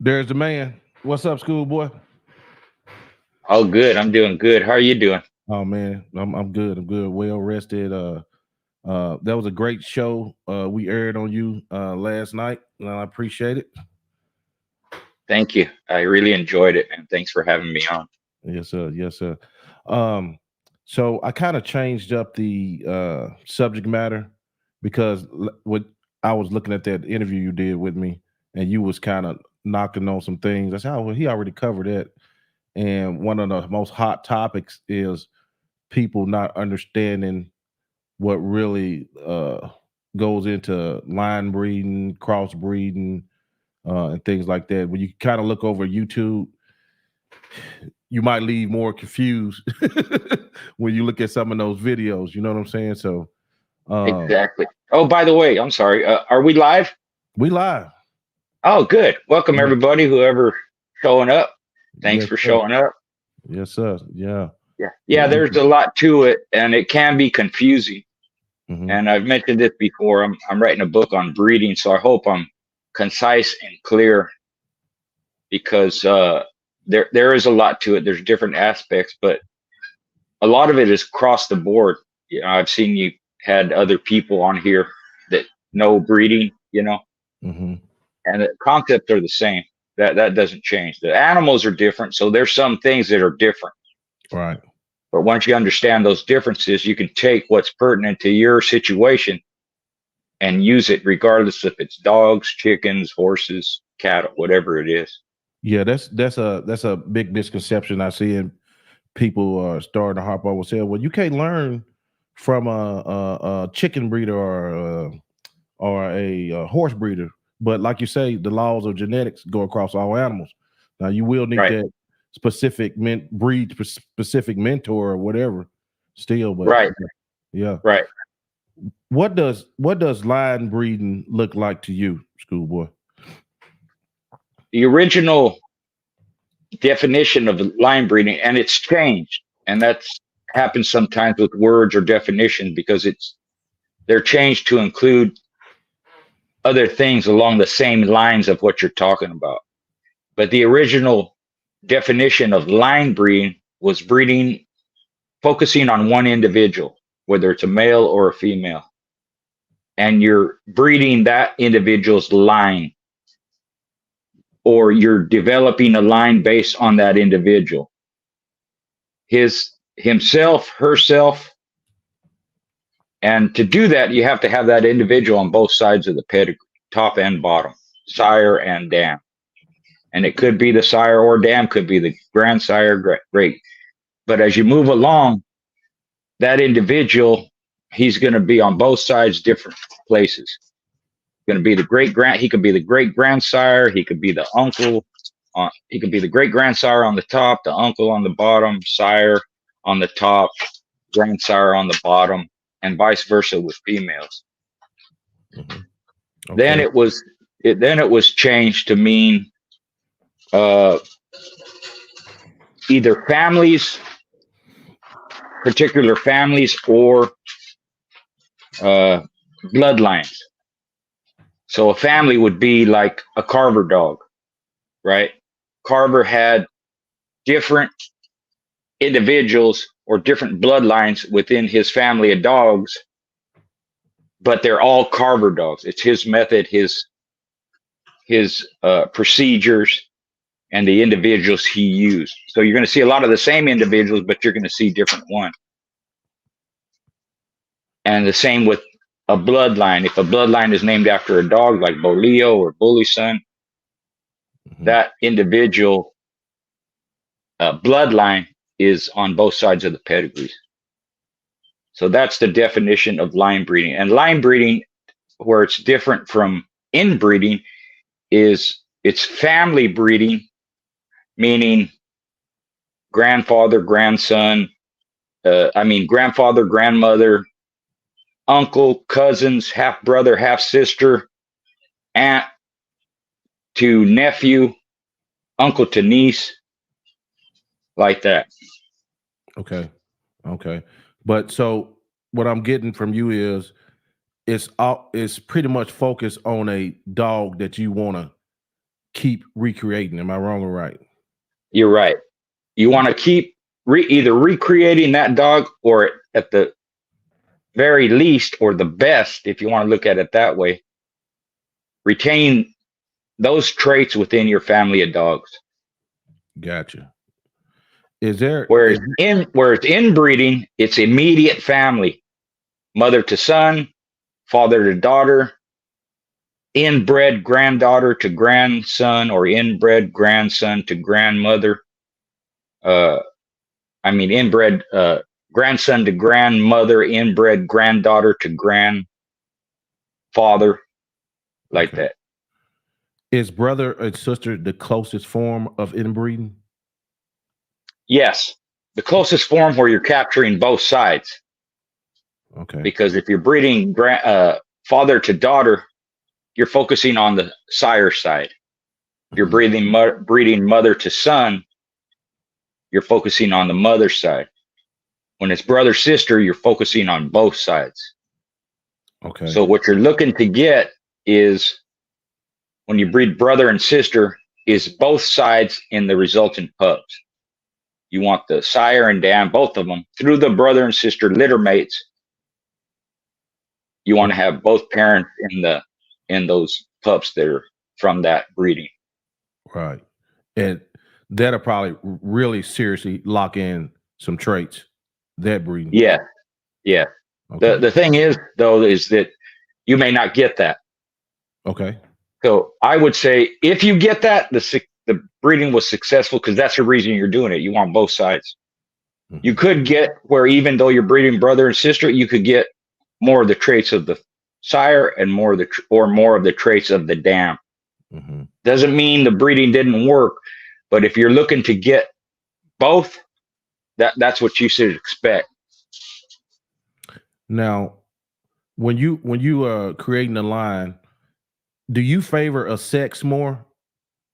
There's the man. What's up, schoolboy? Oh, good. I'm doing good. How are you doing? Oh man, I'm good. I'm good. Well rested. That was a great show. We aired on you last night, and I appreciate it. Thank you. I really enjoyed it, and thanks for having me on. Yes, sir. Yes, sir. Um, so I kind of changed up the subject matter because what I was looking at that interview you did with me, and you was kind of knocking on some things. I said, "Oh, well, he already covered that." And one of the most hot topics is people not understanding what really goes into line breeding, crossbreeding, and things like that. When you kind of look over YouTube, you might leave more confused when you look at some of those videos. You know what I'm saying? So Exactly. Oh, by the way, I'm sorry. Are we live? we live. Oh, good. Welcome, Yeah. everybody, whoever showing up. Thanks Yes, for sir. showing up. Yes, sir. Yeah. Yeah. Yeah. Yeah, there's a lot to it, and it can be confusing. Mm-hmm. And I've mentioned this before. I'm writing a book on breeding, so I hope I'm concise and clear because there is a lot to it. There's different aspects, but a lot of it is across the board. I've seen you had other people on here that know breeding, Mm-hmm. and the concepts are the same. That doesn't change. The animals are different, so there's some things that are different. Right. But once you understand those differences, you can take what's pertinent to your situation and use it regardless if it's dogs, chickens, horses, cattle, whatever it is. Yeah, that's a big misconception I see in people starting to harp over. Say, well, you can't learn from a chicken breeder or a horse breeder, but like you say, the laws of genetics go across all animals. Now, you will need Right, that specific mentor or whatever. Still, but right, yeah, right. what does line breeding look like to you, schoolboy? The original definition of line breeding, and it's changed, and that's happens sometimes with words or definitions because they're changed to include other things along the same lines of what you're talking about. But the original definition of line breeding was breeding focusing on one individual, whether it's a male or a female, and you're breeding that individual's line, or you're developing a line based on that individual, himself, herself. And to do that, you have to have that individual on both sides of the pedigree, top and bottom, sire and dam. And it could be the sire or dam, could be the grandsire, great. But as you move along, that individual, he's going to be on both sides, different places. Going to be the he could be the great grandsire, he could be the uncle, he could be the great grandsire on the top, the uncle on the bottom, sire on the top, grandsire on the bottom, and vice versa with females. Mm-hmm. Then Okay. it was changed to mean uh, either families, particular families, or uh, bloodlines. So a family would be like a Carver dog, right? Carver had different individuals or different bloodlines within his family of dogs, but they're all Carver dogs. It's his method, his procedures, and the individuals he used. So you're going to see a lot of the same individuals, but you're going to see different ones. And the same with a bloodline. If a bloodline is named after a dog like Bolio or Bully Son, Mm-hmm. that individual bloodline is on both sides of the pedigrees. So that's the definition of line breeding. And line breeding, where it's different from inbreeding, is it's family breeding, meaning grandfather, grandson, grandfather, grandmother, uncle, cousins, half brother, half sister, aunt to nephew, uncle to niece, like that. Okay. Okay. But so what I'm getting from you is it's pretty much focused on a dog that you want to keep recreating. Am I wrong or right? You're right. You want to keep either recreating that dog, or at the very least, or the best, if you want to look at it that way, retain those traits within your family of dogs. Gotcha. Is there whereas inbreeding, it's immediate family, mother to son, father to daughter, inbred granddaughter to grandson, or inbred grandson to grandmother. Inbred grandson to grandmother, inbred granddaughter to grandfather, like that. Is brother and sister the closest form of inbreeding? Yes, the closest form where you're capturing both sides. Okay. Because if you're breeding father to daughter, you're focusing on the sire side. If you're breeding mother to son, you're focusing on the mother side. When it's brother sister, you're focusing on both sides. Okay. So what you're looking to get is, when you breed brother and sister, is both sides in the resultant pups. You want the sire and dam, both of them, through the brother and sister litter mates. You want to have both parents in those pups that are from that breeding. Right. And that'll probably really seriously lock in some traits, that breeding. Yeah. Yeah. Okay. The thing is, though, is that you may not get that. Okay. So I would say, if you get that, the breeding was successful, because that's the reason you're doing it. You want both sides. Mm-hmm. You could get where, even though you're breeding brother and sister, you could get more of the traits of the sire and more of the traits of the dam. Mm-hmm. Doesn't mean the breeding didn't work, but if you're looking to get both, that's what you should expect. Now, when you are creating a line, do you favor a sex more,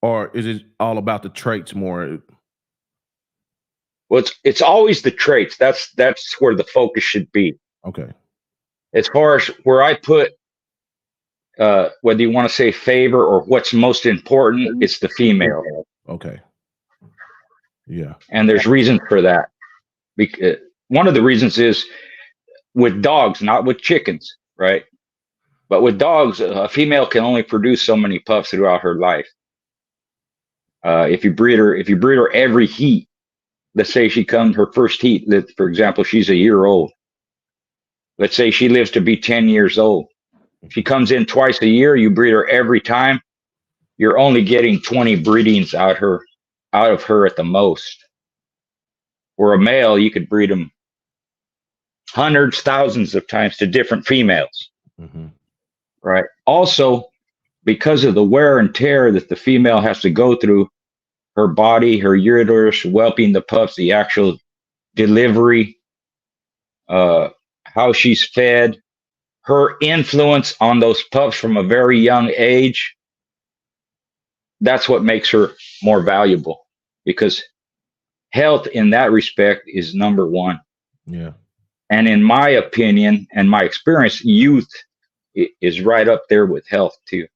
or is it all about the traits more? Well, it's always the traits. That's where the focus should be. Okay. As far as where I put, whether you want to say favor or what's most important, it's the female. Okay. Yeah. And there's reasons for that. Because one of the reasons is, with dogs, not with chickens, right? But with dogs, a female can only produce so many pups throughout her life. If you breed her every heat, let's say she comes her first heat, for example, she's a year old. Let's say she lives to be 10 years old. If she comes in twice a year, you breed her every time, you're only getting 20 breedings out of her at the most. For a male, you could breed them hundreds, thousands of times to different females. Mm-hmm. Right. Also, because of the wear and tear that the female has to go through, her body, her uterus, whelping the pups, the actual delivery, how she's fed, her influence on those pups from a very young age, that's what makes her more valuable, because health in that respect is number one. Yeah. And in my opinion and my experience, youth is right up there with health too.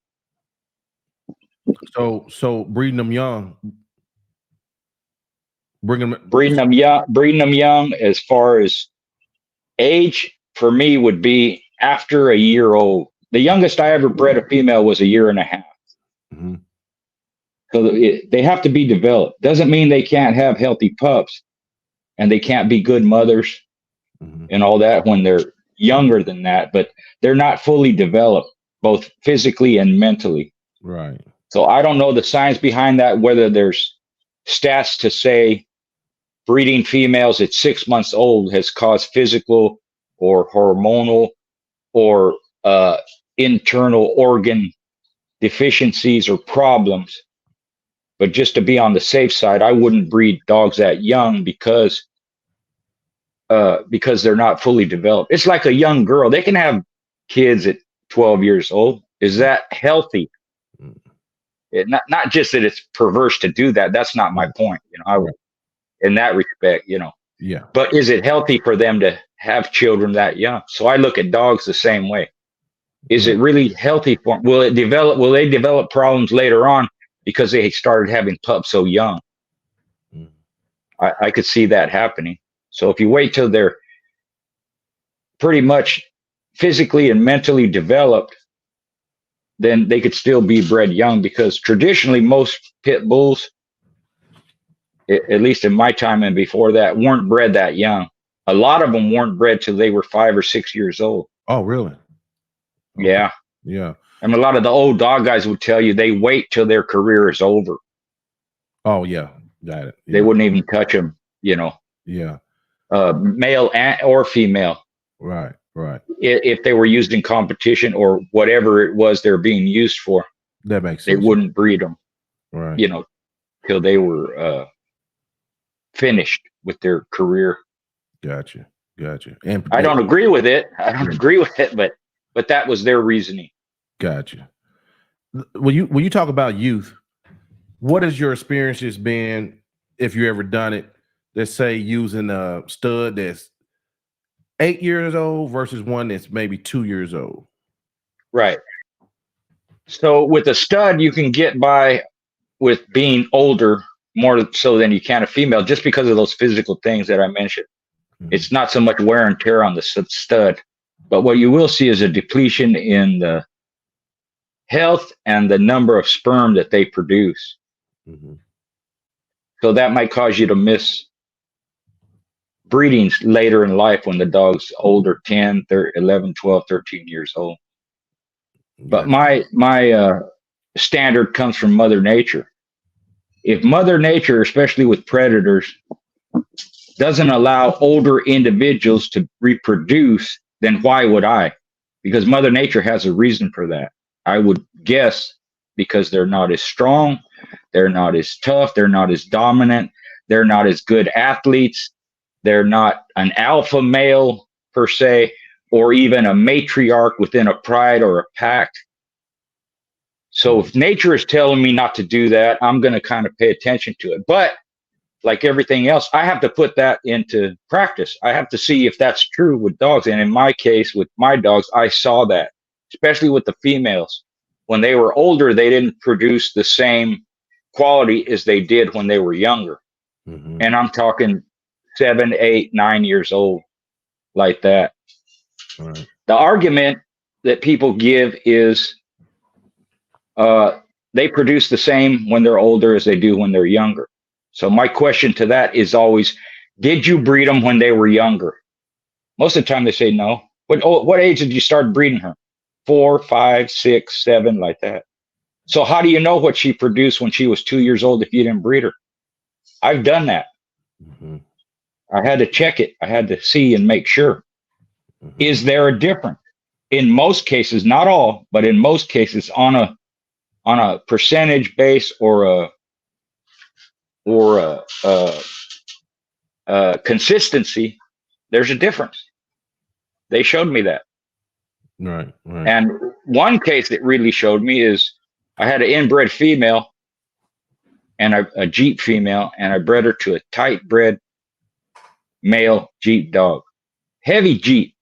So breeding them young, breeding them young, as far as age, for me, would be after a year old. The youngest I ever bred a female was a year and a half. Mm-hmm. So they have to be developed. Doesn't mean they can't have healthy pups and they can't be good mothers, mm-hmm, and all that when they're younger than that, but they're not fully developed, both physically and mentally. Right. So I don't know the science behind that, whether there's stats to say breeding females at 6 months old has caused physical or hormonal or internal organ deficiencies or problems. But just to be on the safe side, I wouldn't breed dogs that young, because they're not fully developed. It's like a young girl. They can have kids at 12 years old. Is that healthy? Not just that it's perverse to do that. That's not my point. I would, in that respect, Yeah. But is it healthy for them to have children that young? So I look at dogs the same way. Is it really healthy for them? Will they develop problems later on because they started having pups so young. Mm. I could see that happening. So if you wait till they're pretty much physically and mentally developed, then they could still be bred young, because traditionally most pit bulls, at least in my time and before that, weren't bred that young. A lot of them weren't bred till they were 5 or 6 years old. Oh, really? Okay. Yeah. Yeah. And a lot of the old dog guys would tell you they wait till their career is over. Oh, yeah. Got it. Yeah. They wouldn't even touch them, you know, Yeah. male or female, Right. Right. if they were used in competition or whatever it was they're being used for. That makes They sense. wouldn't breed them, Right. you know, till they were finished with their career. Gotcha. Gotcha. And I don't agree with it. I don't agree with it, but that was their reasoning. Gotcha. When you talk about youth, what has your experiences been, if you ever done it, let's say using a stud that's 8 years old versus one that's maybe 2 years old? Right. So with a stud, you can get by with being older more so than you can a female, just because of those physical things that I mentioned. Mhm. It's not so much wear and tear on the stud, but what you will see is a depletion in the health and the number of sperm that they produce. Mhm. So that might cause you to miss breedings later in life when the dog's older, 10, 11, 12, 13 years old. But Gotcha. my standard comes from Mother Nature. If Mother Nature, especially with predators, doesn't allow older individuals to reproduce, then why would I? Because Mother Nature has a reason for that. I would guess because they're not as strong, they're not as tough, they're not as dominant, they're not as good athletes, they're not an alpha male per se, or even a matriarch within a pride or a pack. So if nature is telling me not to do that, I'm going to kind of pay attention to it. But like everything else, I have to put that into practice. I have to see if that's true with dogs. And in my case, with my dogs, I saw that, especially with the females. When they were older, they didn't produce the same quality as they did when they were younger. Mhm. And I'm talking 7, 8, 9 years old, like that. Right. The argument that people give is they produce the same when they're older as they do when they're younger. So my question to that is always, did you breed them when they were younger? Most of the time they say no. What age did you start breeding her? 4, 5, 6, 7, like that. So how do you know what she produced when she was 2 years old if you didn't breed her? I've done that. Mhm. I had to check it. I had to see and make sure. Mhm. Is there a difference? In most cases, not all, but in most cases, on a percentage base or a consistency, there's a difference. They showed me that. Right. Right. And one case that really showed me is I had an inbred female and a Jeep female, and I bred her to a tight bred male Jeep dog. Heavy Jeep.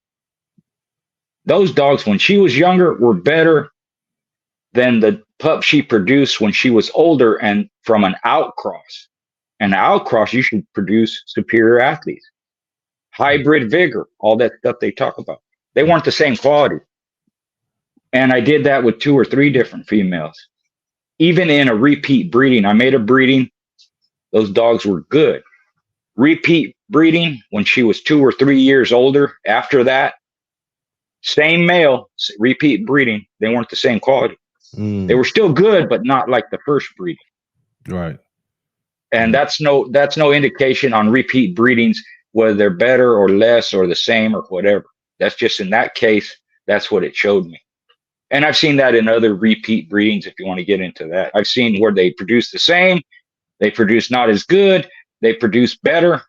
Those dogs, when she was younger, were better than the pup she produced when she was older and from an outcross. An outcross, you should produce superior athletes. Hybrid vigor, all that stuff they talk about. They weren't the same quality. And I did that with 2 or 3 different females. Even in a repeat breeding, I made a breeding. Those dogs were good. Repeat breeding, when she was 2 or 3 years older, after that, same male, repeat breeding, they weren't the same quality. They were still good, but not like the first breeding. Right. And that's no indication on repeat breedings whether they're better or less or the same or whatever. That's just in that case, that's what it showed me. And I've seen that in other repeat breedings, if you want to get into that. I've seen where they produce the same, they produce not as good, they produce better.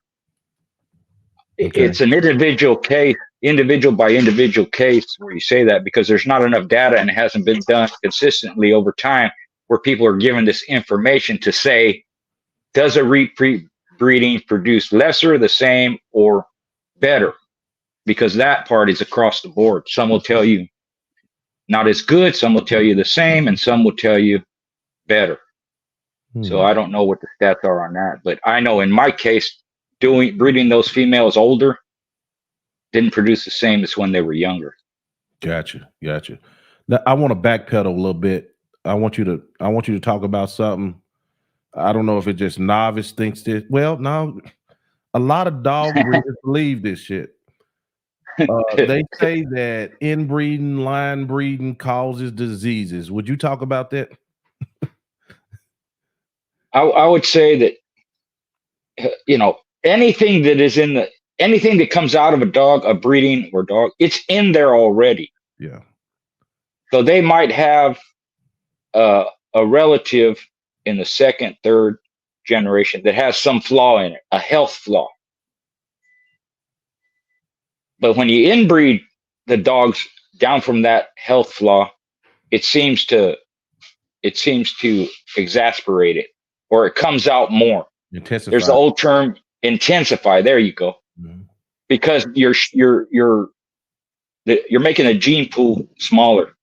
Okay. It's an individual case, individual by individual case where you say that, because there's not enough data and it hasn't been done consistently over time where people are given this information to say, does a repeat breeding produce lesser, the same, or better? Because that part is across the board. Some will tell you not as good, some will tell you the same, and some will tell you better. So I don't know what the stats are on that, but I know in my case, breeding those females older didn't produce the same as when they were younger. Gotcha. Now, I want to backpedal a little bit. I want you to talk about something. I don't know if it just novice thinks this. Well, no, a lot of dog breeders believe this shit. They say that inbreeding, line breeding causes diseases. Would you talk about that? I would say that anything that comes out of a breeding or dog, it's in there already. Yeah. So they might have a relative in the second, third generation that has some flaw in it, a health flaw. But when you inbreed the dogs down from that health flaw, it seems to exasperate it, or it comes out more. Intensify. There's the old term, intensify. There you go. Because you're making a gene pool smaller.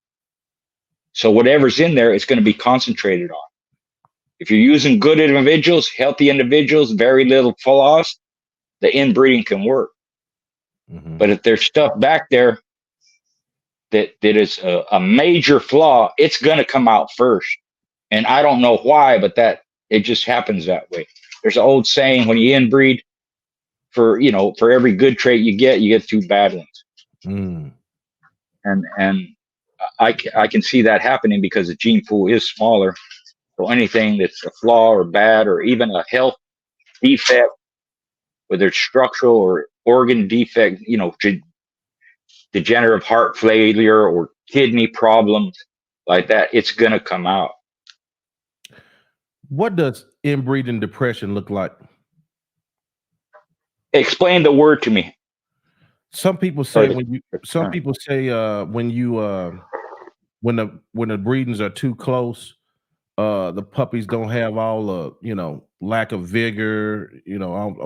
So whatever's in there is going to be concentrated on. If you're using good individuals, healthy individuals, very little flaws, the inbreeding can work. But if there's stuff back there that is a major flaw, it's going to come out first. And I don't know why, but it just happens that way. There's an old saying, when you inbreed, for every good trait you get 2 bad ones. And I can see that happening because the gene pool is smaller. So anything that's a flaw or bad, or even a health defect, whether it's structural or organ defect, degenerative heart failure or kidney problems like that, it's going to come out. What does inbreeding depression look like? Explain the word to me. Some people say when the breedings are too close, the puppies don't have all the lack of vigor,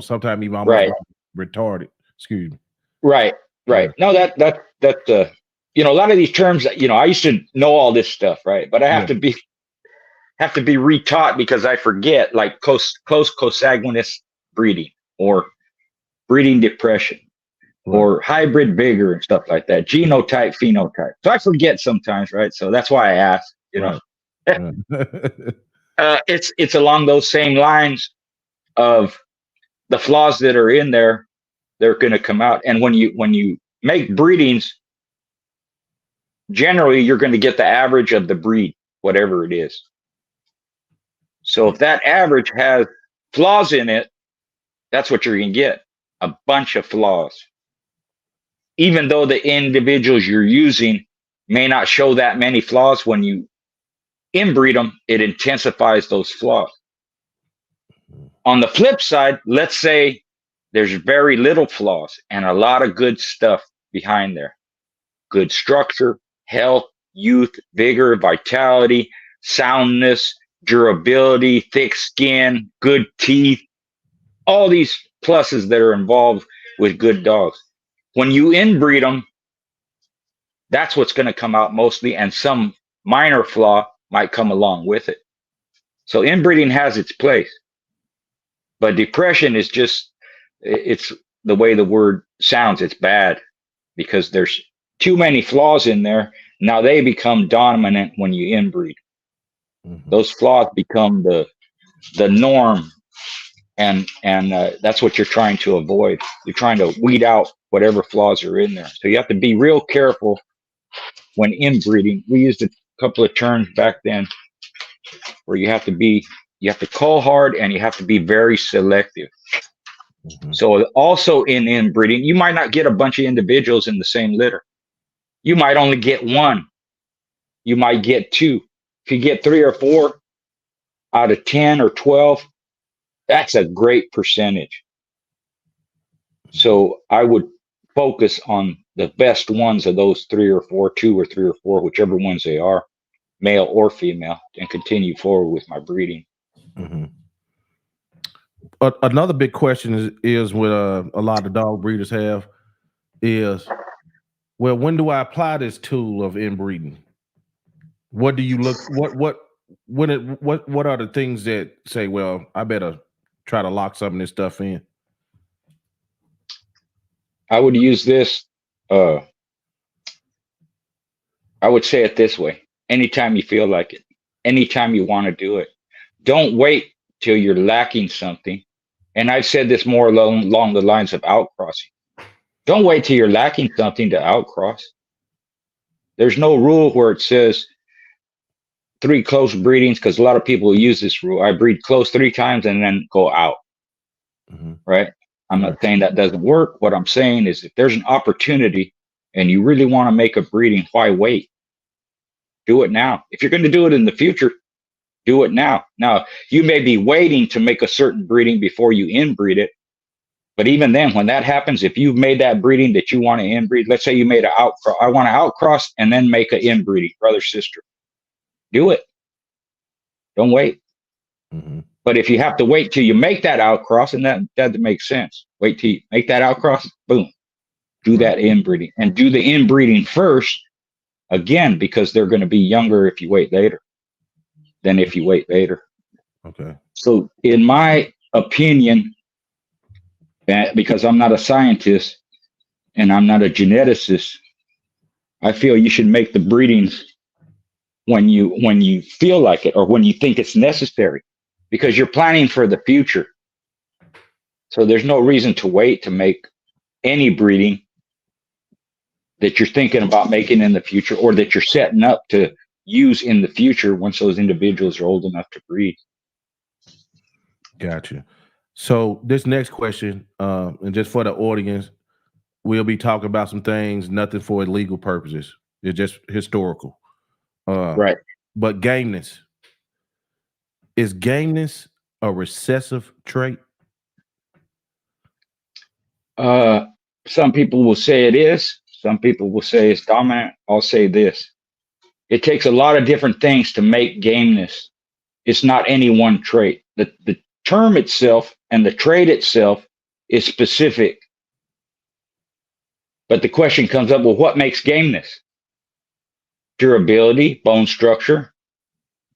sometimes even almost retarded. Excuse me. Right. No, that's a lot of these terms, I used to know all this stuff, right? But I have to be retaught because I forget, like close cosanguineous breeding, or breeding depression, or hybrid vigor and stuff like that, genotype, phenotype. So I forget sometimes, right? So that's why I ask, it's along those same lines of the flaws that are in there, they're going to come out. And when you make breedings, generally you're going to get the average of the breed, whatever it is. So if that average has flaws in it, that's what you're going to get, a bunch of flaws. Even though the individuals you're using may not show that many flaws, when you inbreed them, it intensifies those flaws. On the flip side, let's say there's very little flaws and a lot of good stuff behind there. Good structure, health, youth, vigor, vitality, soundness, durability, thick skin, good teeth, all these pluses that are involved with good dogs. When you inbreed them, that's what's going to come out mostly, and some minor flaw might come along with it. So inbreeding has its place. But depression is it's the way the word sounds. It's bad because there's too many flaws in there. Now they become dominant when you inbreed. Those flaws become the norm, and that's what you're trying to avoid. You're trying to weed out whatever flaws are in there. So you have to be real careful when inbreeding. We used a couple of terms back then where you have to call hard, and you have to be very selective. So also in inbreeding, you might not get a bunch of individuals in the same litter. You might only get 1. You might get 2. If you get 3 or 4 out of 10 or 12, that's a great percentage. So I would focus on the best ones of those 3 or 4, 2 or 3 or 4, whichever ones they are, male or female, and continue forward with my breeding. Another big question is what a lot of dog breeders have is, well, when do I apply this tool of inbreeding? What do you look what are the things that say, well, I better try to lock some of this stuff in? I would use this. I would say it this way: anytime you feel like it, anytime you want to do it, don't wait till you're lacking something. And I've said this more along the lines of outcrossing. Don't wait till you're lacking something to outcross. There's no rule where it says 3 close breedings, because a lot of people use this rule. I breed close 3 times and then go out. Right? I'm not saying that doesn't work. What I'm saying is if there's an opportunity and you really want to make a breeding, why wait? Do it now. If you're going to do it in the future, do it now. Now, you may be waiting to make a certain breeding before you inbreed it. But even then, when that happens, if you've made that breeding that you want to inbreed, let's say you made an outcross, I want to outcross and then make an inbreeding, brother, sister. Do it. Don't wait. But if you have to wait till you make that outcross, and that makes sense. Wait till you make that outcross, boom. Do that inbreeding. And do the inbreeding first, again, because they're going to be younger if you wait later than if you wait later. Okay. So in my opinion, because I'm not a scientist and I'm not a geneticist, I feel you should make the breedings when you feel like it or when you think it's necessary, because you're planning for the future. So there's no reason to wait to make any breeding that you're thinking about making in the future or that you're setting up to use in the future once those individuals are old enough to breed. Gotcha. So this next question, and just for the audience, we'll be talking about some things, nothing for legal purposes. It's just historical. Right. But gameness. Is gameness a recessive trait? Some people will say it is. Some people will say it's dominant. I'll say this. It takes a lot of different things to make gameness. It's not any one trait. The term itself and the trait itself is specific. But the question comes up, well, what makes gameness? Durability, bone structure,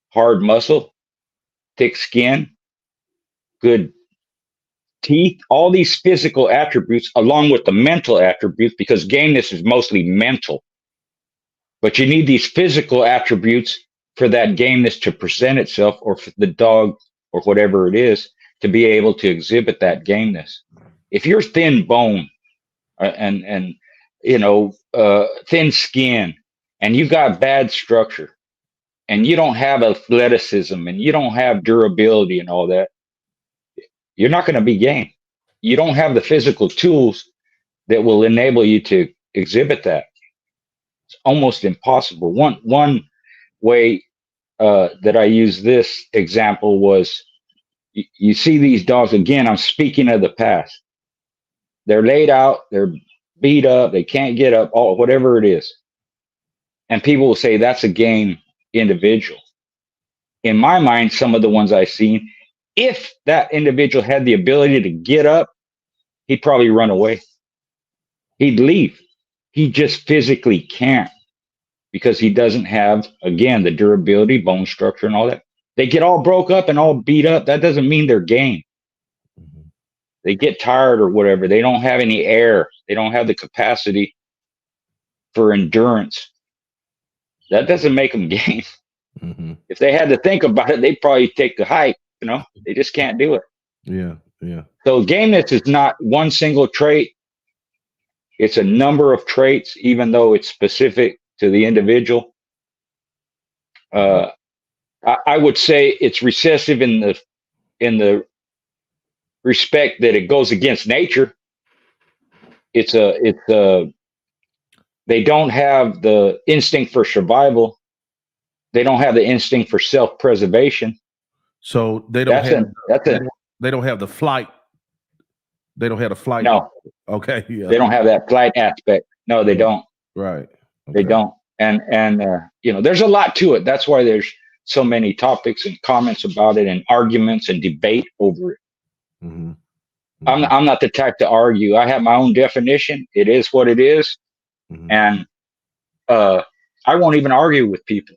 hard muscle, thick skin, good teeth, all these physical attributes along with the mental attributes, because gameness is mostly mental. But you need these physical attributes for that gameness to present itself, or for the dog or whatever it is to be able to exhibit that gameness. If you're thin bone and thin skin, and you've got bad structure, and you don't have athleticism, and you don't have durability and all that, you're not going to be game. You don't have the physical tools that will enable you to exhibit that. It's almost impossible. One way that I use this example was, you see these dogs, again, I'm speaking of the past. They're laid out, they're beat up, they can't get up, whatever it is. And people will say that's a game individual. In my mind, some of the ones I've seen, if that individual had the ability to get up, he'd probably run away. He'd leave. He just physically can't, because he doesn't have, again, the durability, bone structure, and all that. They get all broke up and all beat up. That doesn't mean they're game. They get tired or whatever. They don't have any air. They don't have the capacity for endurance. That doesn't make them game. If they had to think about it, they'd probably take the hike. They just can't do it. Yeah. So gameness is not one single trait. It's a number of traits, even though it's specific to the individual. I would say it's recessive in the respect that it goes against nature. They don't have the instinct for survival. They don't have the instinct for self-preservation. So they don't they don't have the flight. They don't have the flight. No. Okay. Yeah. They don't have that flight aspect. No, they don't. Right. Okay. They don't. And there's a lot to it. That's why there's so many topics and comments about it, and arguments and debate over it. I'm not the type to argue. I have my own definition. It is what it is. And I won't even argue with people.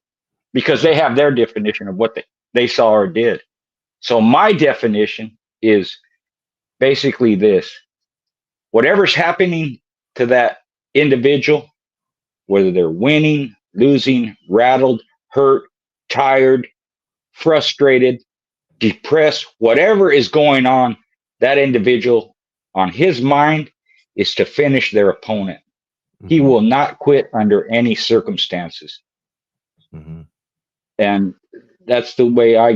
because they have their definition of what they saw or did. So my definition is basically this: whatever's happening to that individual, whether they're winning, losing, rattled, hurt, tired, frustrated, depressed, whatever is going on, that individual on his mind is to finish their opponent. He will not quit under any circumstances. And that's the way I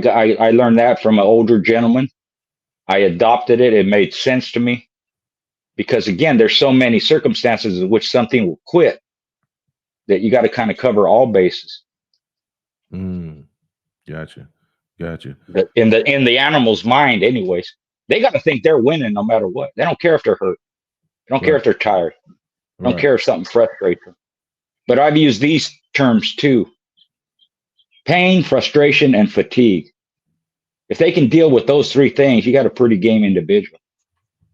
learned that from an older gentleman. I adopted it. It made sense to me because, again, there's so many circumstances in which something will quit that you got to kind of cover all bases. Gotcha. In the animal's mind, anyways, they got to think they're winning no matter what. They don't care if they're hurt. They don't care if they're tired. They don't care if something frustrates them. But I've used these terms too: pain, frustration, and fatigue. If they can deal with those three things, you got a pretty game individual.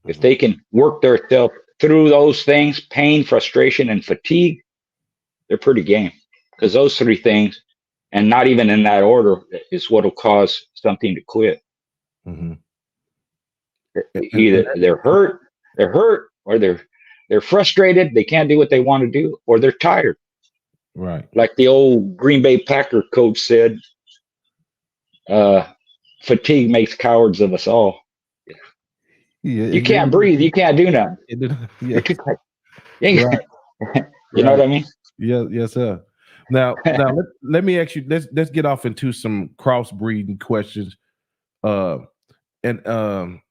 If they can work themselves through those things, pain, frustration, and fatigue, they're pretty game. Because those three things, and not even in that order, is what will cause something to quit. Either they're hurt, or they're frustrated, they can't do what they want to do, or they're tired. Right. Like the old Green Bay Packer coach said, fatigue makes cowards of us all. Yeah, you can't breathe, you can't do nothing. Yeah. Right. You know what I mean? Yeah, yes, sir. Now let me ask you, let's get off into some crossbreeding questions. And I'm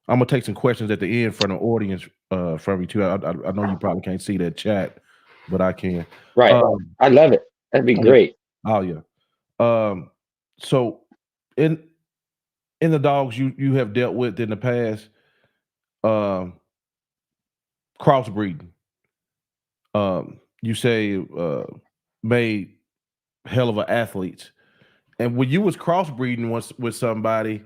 gonna take some questions at the end from the audience from you too. I know you probably can't see that chat, but I can. Right. I love it. That'd be great. Oh yeah. So in the dogs you have dealt with in the past, crossbreeding, you say made hell of a athletes. And when you was crossbreeding with somebody,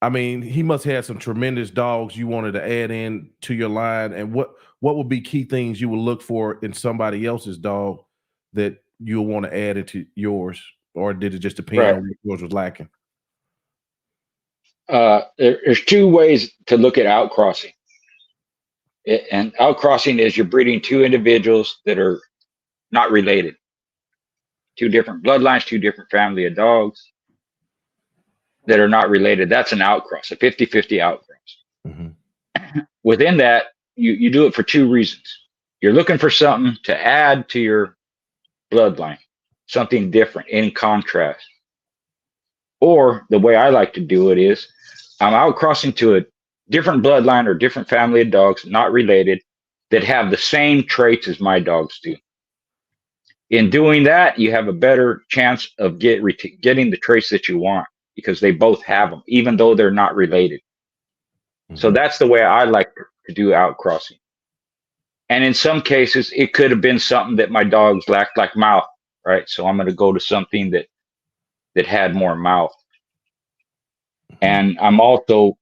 I mean, he must have some tremendous dogs you wanted to add in to your line. And what would be key things you would look for in somebody else's dog that you'll want to add into yours? Or did it just depend on what yours was lacking? There's two ways to look at outcrossing. And outcrossing is you're breeding two individuals that are not related. Two different bloodlines, two different family of dogs that are not related. That's an outcross, a 50-50 outcross. Within that, you do it for two reasons. You're looking for something to add to your bloodline, something different in contrast. Or the way I like to do it is I'm outcrossing to a different bloodline or different family of dogs, not related, that have the same traits as my dogs do. In doing that, you have a better chance of getting the traits that you want because they both have them, even though they're not related. So that's the way I like to do outcrossing. And in some cases, it could have been something that my dogs lacked, like mouth, right? So I'm going to go to something that had more mouth. And I'm also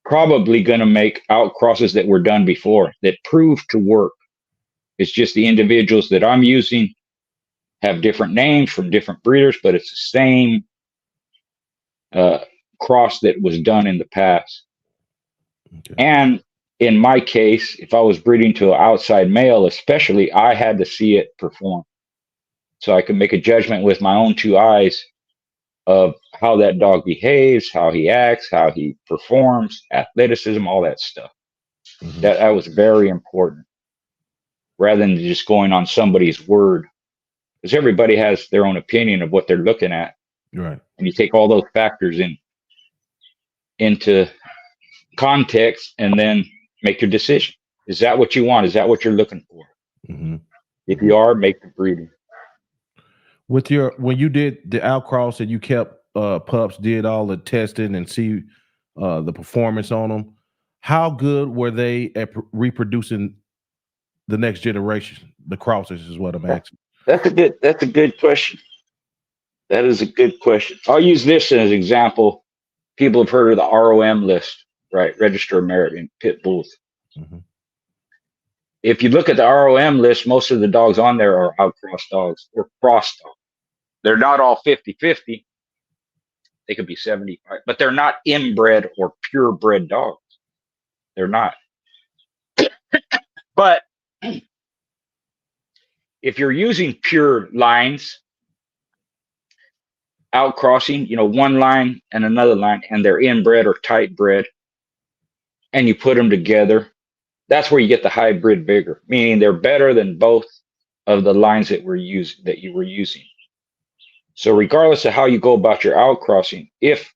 probably going to make outcrosses that were done before that prove to work. It's just the individuals that I'm using have different names from different breeders, but it's the same cross that was done in the past. And in my case, if I was breeding to an outside male, especially, I had to see it perform. So I could make a judgment with my own two eyes of how that dog behaves, how he acts, how he performs, athleticism, all that stuff. That was very important, rather than just going on somebody's word, because everybody has their own opinion of what they're looking at. Right. And you take all those factors into context and then make your decision. Is that what you want? Is that what you're looking for? If you are, make the breeding. When you did the outcross and you kept pups, did all the testing and see the performance on them, how good were they at reproducing the next generation? The crosses is what I'm asking. That's a good question. That is a good question. I'll use this as an example. People have heard of the ROM list, right? Register of Merit in pit bulls. If you look at the ROM list, most of the dogs on there are outcross dogs or cross dogs. They're not all 50-50. They could be 75, but they're not inbred or purebred dogs. They're not. But if you're using pure lines, outcrossing, one line and another line, and they're inbred or tight bred, and you put them together, that's where you get the hybrid vigor, meaning they're better than both of the lines that you were using. So regardless of how you go about your outcrossing, if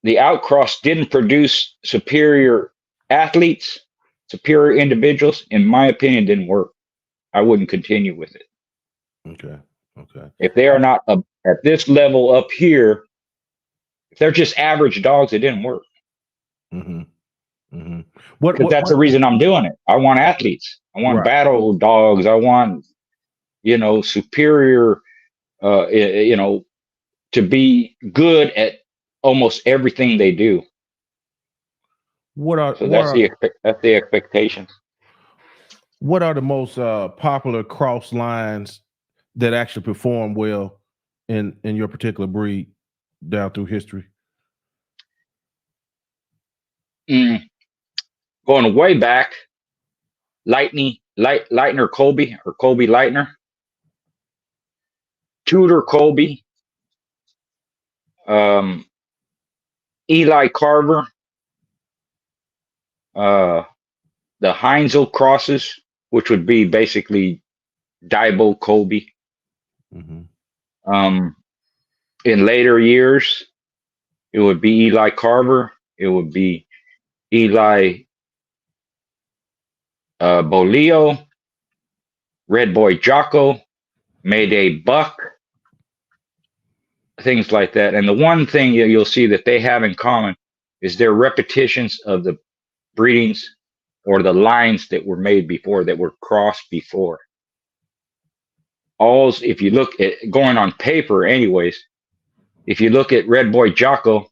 the outcross didn't produce superior athletes, superior individuals, in my opinion, didn't work. I wouldn't continue with it. Okay. If they are not at this level up here, if they're just average dogs, it didn't work. Mm-hmm. Mm-hmm. Because that's the reason I'm doing it. I want athletes. I want battle dogs. I want, superior, to be good at almost everything they do. That's the expectations. What are the most popular cross lines that actually perform well in your particular breed down through history? Going way back, Leitner Colby or Colby Leitner, Tudor Colby, Eli Carver, the Heinzel crosses, which would be basically Daibo Colby. Mm-hmm. In later years, it would be Eli Carver. It would be Eli Bolio, Red Boy Jocko, Mayday Buck, things like that. And the one thing you'll see that they have in common is their repetitions of the breedings or the lines that were made before, that were crossed before. If you look at going on paper anyways, if you look at Red Boy Jocko,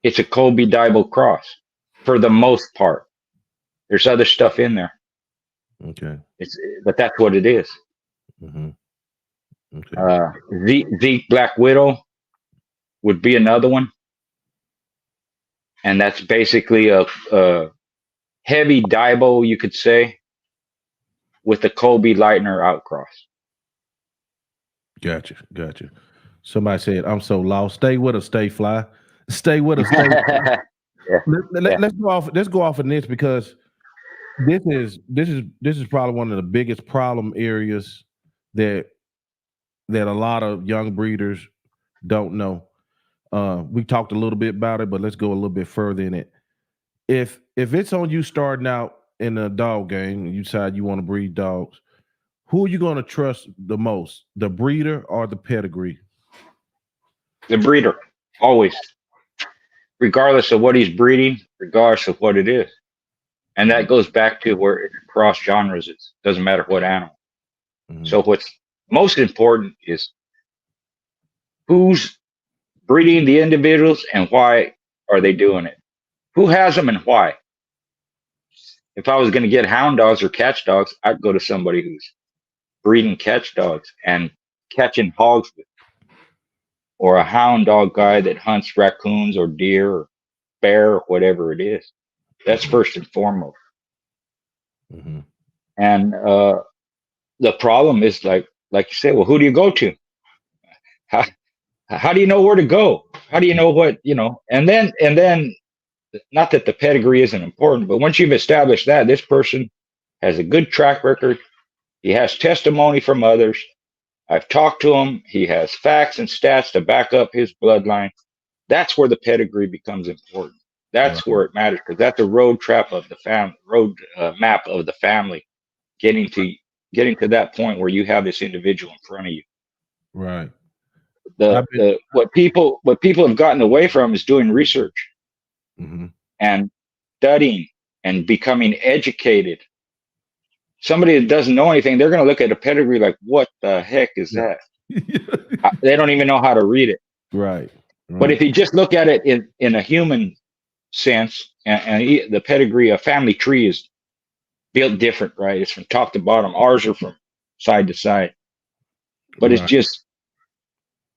it's a Colby Daibo cross for the most part. There's other stuff in there. Okay. But that's what it is. Mm-hmm. Okay. Zeke Black Widow would be another one. And that's basically a heavy Daibo, you could say, with the Colby Leitner outcross. Gotcha. Somebody said, "I'm so lost." Stay with us, stay fly. Stay with us, stay fly. Yeah. Let's go off. Let's go off of this, because this is probably one of the biggest problem areas that a lot of young breeders don't know. We talked a little bit about it, but let's go a little bit further in it. If it's on you starting out in a dog game and you decide you want to breed dogs, who are you going to trust the most, the breeder or the pedigree? The breeder, always, regardless of what he's breeding, regardless of what it is. And that goes back to where cross genres is. Doesn't matter what animal. Mm-hmm. So what's most important is who's breeding the individuals and why are they doing it? Who has them and why? If I was going to get hound dogs or catch dogs, I'd go to somebody who's breeding catch dogs and catching hogs with, or a hound dog guy that hunts raccoons or deer or bear or whatever it is. That's first and foremost. Mm-hmm. And the problem is, like you said, well, who do you go to? How do you know where to go? How do you know what, and then not that the pedigree isn't important, but once you've established that this person has a good track record, he has testimony from others, I've talked to him, he has facts and stats to back up his bloodline, that's where the pedigree becomes important. That's where it matters, because that's a road map of the family, getting to that point where you have this individual in front of you. Right. What people have gotten away from is doing research. Mm-hmm. And studying and becoming educated. Somebody that doesn't know anything, they're going to look at a pedigree like, what the heck is that? They don't even know how to read it. Right. But if you just look at it in a human sense, and the pedigree, a family tree is built different, right? It's from top to bottom. Ours are from side to side. but it's Right. just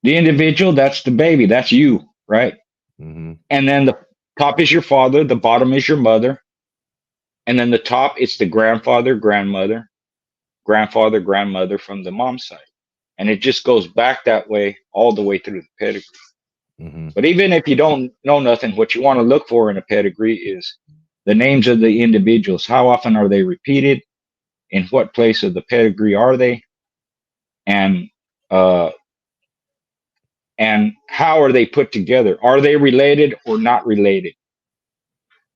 the individual. That's the baby. That's you, right? Mm-hmm. And then the top is your father, the bottom is your mother, and then the top it's the grandfather, grandmother from the mom's side, and it just goes back that way all the way through the pedigree. Mm-hmm. But even if you don't know nothing, what you want to look for in a pedigree is the names of the individuals. How often are they repeated? In what place of the pedigree are they? And uh, and how are they put together? Are they related or not related?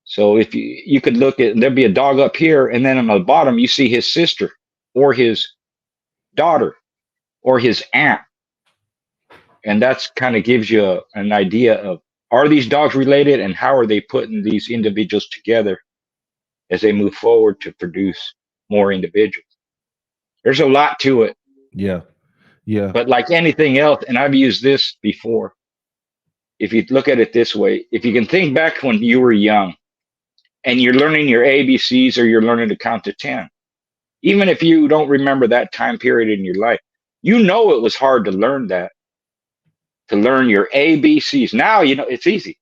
So if you could look at, there'd be a dog up here, and then on the bottom you see his sister or his daughter or his aunt, and that's kind of gives you an idea of, are these dogs related, and how are they putting these individuals together as they move forward to produce more individuals. There's a lot to it, Yeah. Yeah. but like anything else, and I've used this before, if you look at it this way, if you can think back when you were young and you're learning your ABCs or you're learning to count to 10, even if you don't remember that time period in your life, you know it was hard to learn that, to learn your ABCs. Now, you know, it's easy.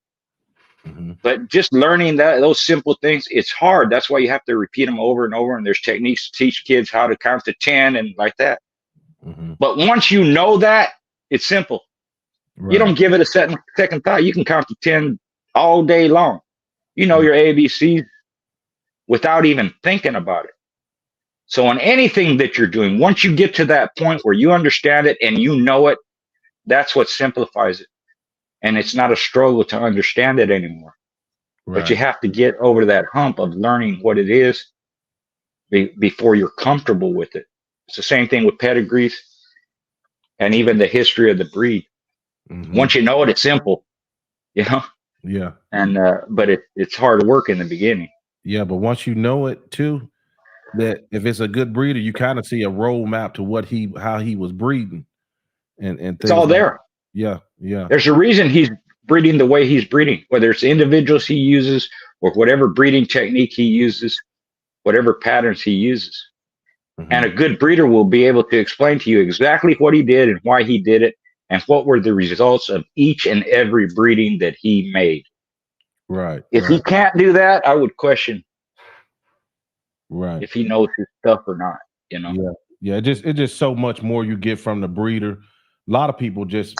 Mm-hmm. But just learning that, those simple things, it's hard. That's why you have to repeat them over and over. And there's techniques to teach kids how to count to 10 and like that. Mm-hmm. But once you know that, it's simple. Right. You don't give it a second thought. You can count to 10 all day long. You know your ABCs without even thinking about it. So on anything that you're doing, once you get to that point where you understand it and you know it, that's what simplifies it. And it's not a struggle to understand it anymore. But you Right. have to get over that hump of learning what it is before you're comfortable with it. It's the same thing with pedigrees and even the history of the breed. Mm-hmm. Once you know it, it's simple, you know. Yeah. And but it's hard work in the beginning. Yeah. But once you know it too, that if it's a good breeder, you kind of see a roadmap to what how he was breeding and It's things all like. there. Yeah. Yeah. There's a reason he's breeding the way he's breeding, whether it's individuals he uses or whatever breeding technique he uses, whatever patterns he uses. Mm-hmm. And a good breeder will be able to explain to you exactly what he did and why he did it and what were the results of each and every breeding that he made. Right. If he can't do that, I would question Right. if he knows his stuff or not, you know. Yeah. Yeah. It's just so much more you get from the breeder. A lot of people just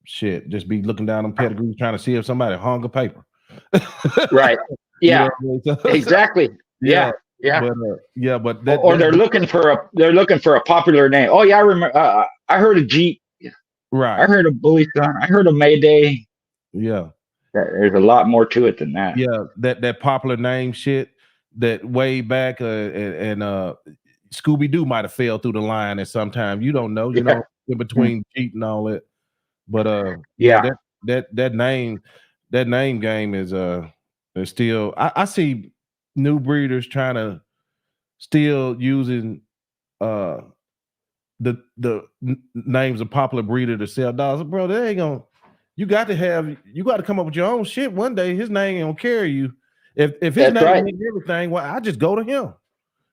just be looking down on pedigrees trying to see if somebody hung a paper. Right. You Yeah. know what I mean? So- Exactly. yeah. Yeah. But that, Or they're looking for a popular name. Oh yeah, I remember. I heard of Jeep. right. I heard of Bully Son. I heard of Mayday. Yeah. There's a lot more to it than that. Yeah. That popular name shit that way back and Scooby Doo might have fell through the line at some time. You don't know, in between Jeep and all that. But that name game is still I see new breeders trying to still using the names of popular breeder to sell dogs. Bro, they ain't gonna you got to come up with your own shit one day. His name ain't gonna carry you. If his That's name right. ain't everything, well, I just go to him.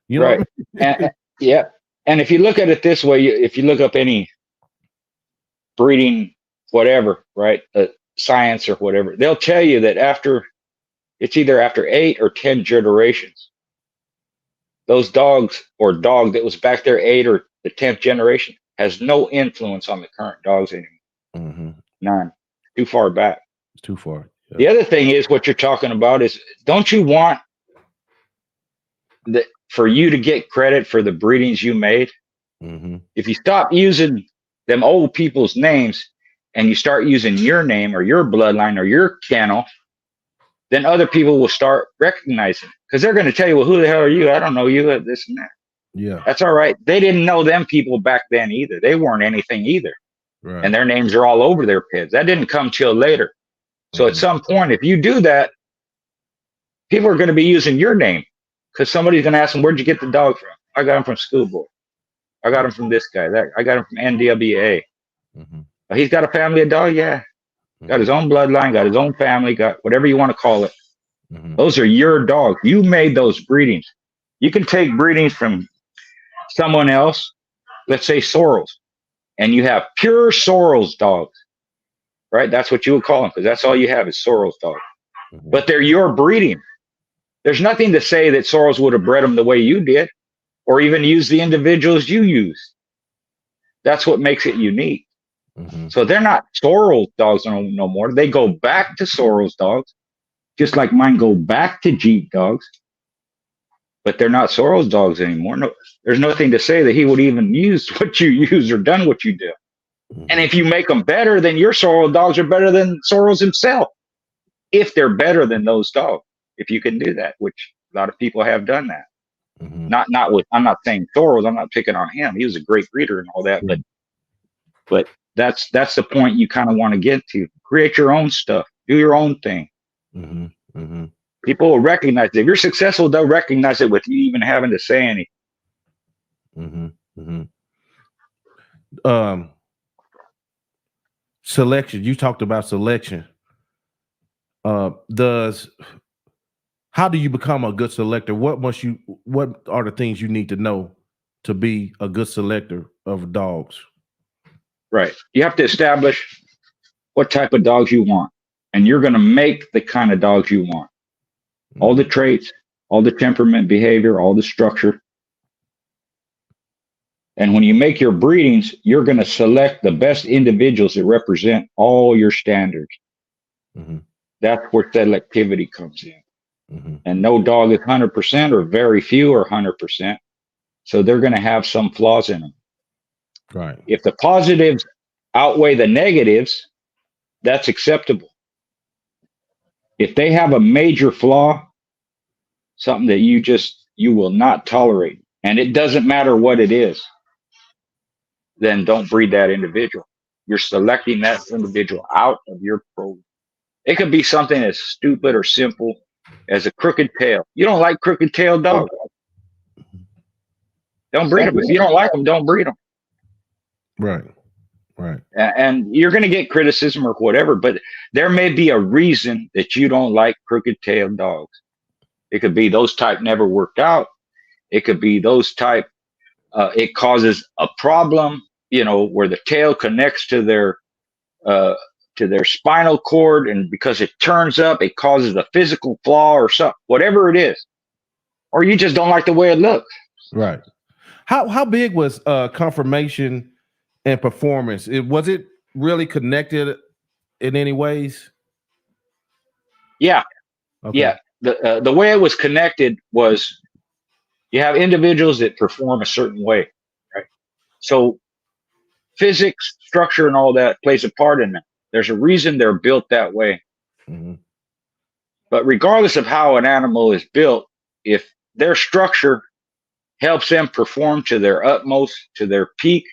You know Right. what I mean? And yeah. And if you look at it this way, if you look up any breeding, whatever, right, science or whatever, they'll tell you that it's either after 8 or 10 generations, those dogs or dog that was back there 8 or the 10th generation has no influence on the current dogs anymore. Mm-hmm. None. Too far back. It's too far. Yeah. The other thing is what you're talking about is, don't you want that for you to get credit for the breedings you made? Mm-hmm. If you stop using them old people's names and you start using your name or your bloodline or your kennel, then other people will start recognizing, because they're going to tell you, well, who the hell are you? I don't know you, this and that. Yeah. That's all right. They didn't know them people back then either. They weren't anything either. Right. And their names are all over their peds. That didn't come till later. So at some point, if you do that, people are going to be using your name, because somebody's going to ask them, where'd you get the dog from? I got him from Schoolboy. I got him from this guy. I got him from NWA. Mm-hmm. He's got a family of dogs. Yeah. Got his own bloodline, got his own family, got whatever you want to call it. Mm-hmm. Those are your dogs. You made those breedings. You can take breedings from someone else, let's say Soros. and you have pure sorrels dogs, right? That's what you would call them, because that's all you have is sorrels dogs. But they're your breeding. There's nothing to say that sorrels would have bred them the way you did, or even used the individuals you used. That's what makes it unique. So they're not sorrel dogs no more. They go back to sorrels dogs, just like mine go back to Jeep dogs. But they're not sorrels dogs anymore. No, there's nothing to say that he would even use what you use or done what you do. And if you make them better, then your sorrel dogs are better than sorrels himself. If they're better than those dogs, if you can do that, which a lot of people have done that. Not with, I'm not saying sorrels, I'm not picking on him. He was a great breeder and all that, but that's the point you kind of want to get to. Create your own stuff, do your own thing. People will recognize it. If you're successful, they'll recognize it with you even having to say anything. Selection. You talked about selection. How do you become a good selector? What are the things you need to know to be a good selector of dogs? Right. You have to establish what type of dogs you want, and you're going to make the kind of dogs you want. All the traits, all the temperament, behavior, all the structure. And when you make your breedings, you're going to select the best individuals that represent all your standards. That's where selectivity comes in. And no dog is 100%, or very few are 100%. So they're going to have some flaws in them. Right. If the positives outweigh the negatives, that's acceptable. If they have a major flaw, something that you will not tolerate, and it doesn't matter what it is, then don't breed that individual. You're selecting that individual out of your program. It could be something as stupid or simple as a crooked tail. You don't like crooked tail dogs, don't breed them. If you don't like them, don't breed them. Right. And you're going to get criticism or whatever, but there may be a reason that you don't like crooked tail dogs. It could be those type never worked out. It could be those type, it causes a problem, where the tail connects to their spinal cord, and because it turns up, it causes a physical flaw or something, whatever it is. Or you just don't like the way it looks. Right. How big was conformation and performance? Was it really connected in any ways? Yeah. Okay. Yeah. The way it was connected was, you have individuals that perform a certain way, right? So physics, structure, and all that plays a part in that. There's a reason they're built that way. But regardless of how an animal is built, if their structure helps them perform to their utmost, to their peak,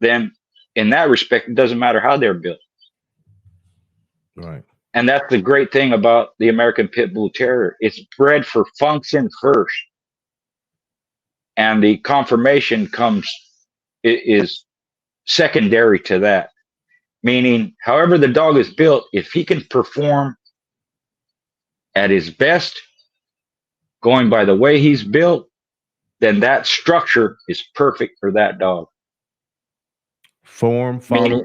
then in that respect, it doesn't matter how they're built. Right. And that's the great thing about the American Pit Bull Terrier. It's bred for function first. And the conformation is secondary to that. Meaning, however the dog is built, if he can perform at his best, going by the way he's built, then that structure is perfect for that dog.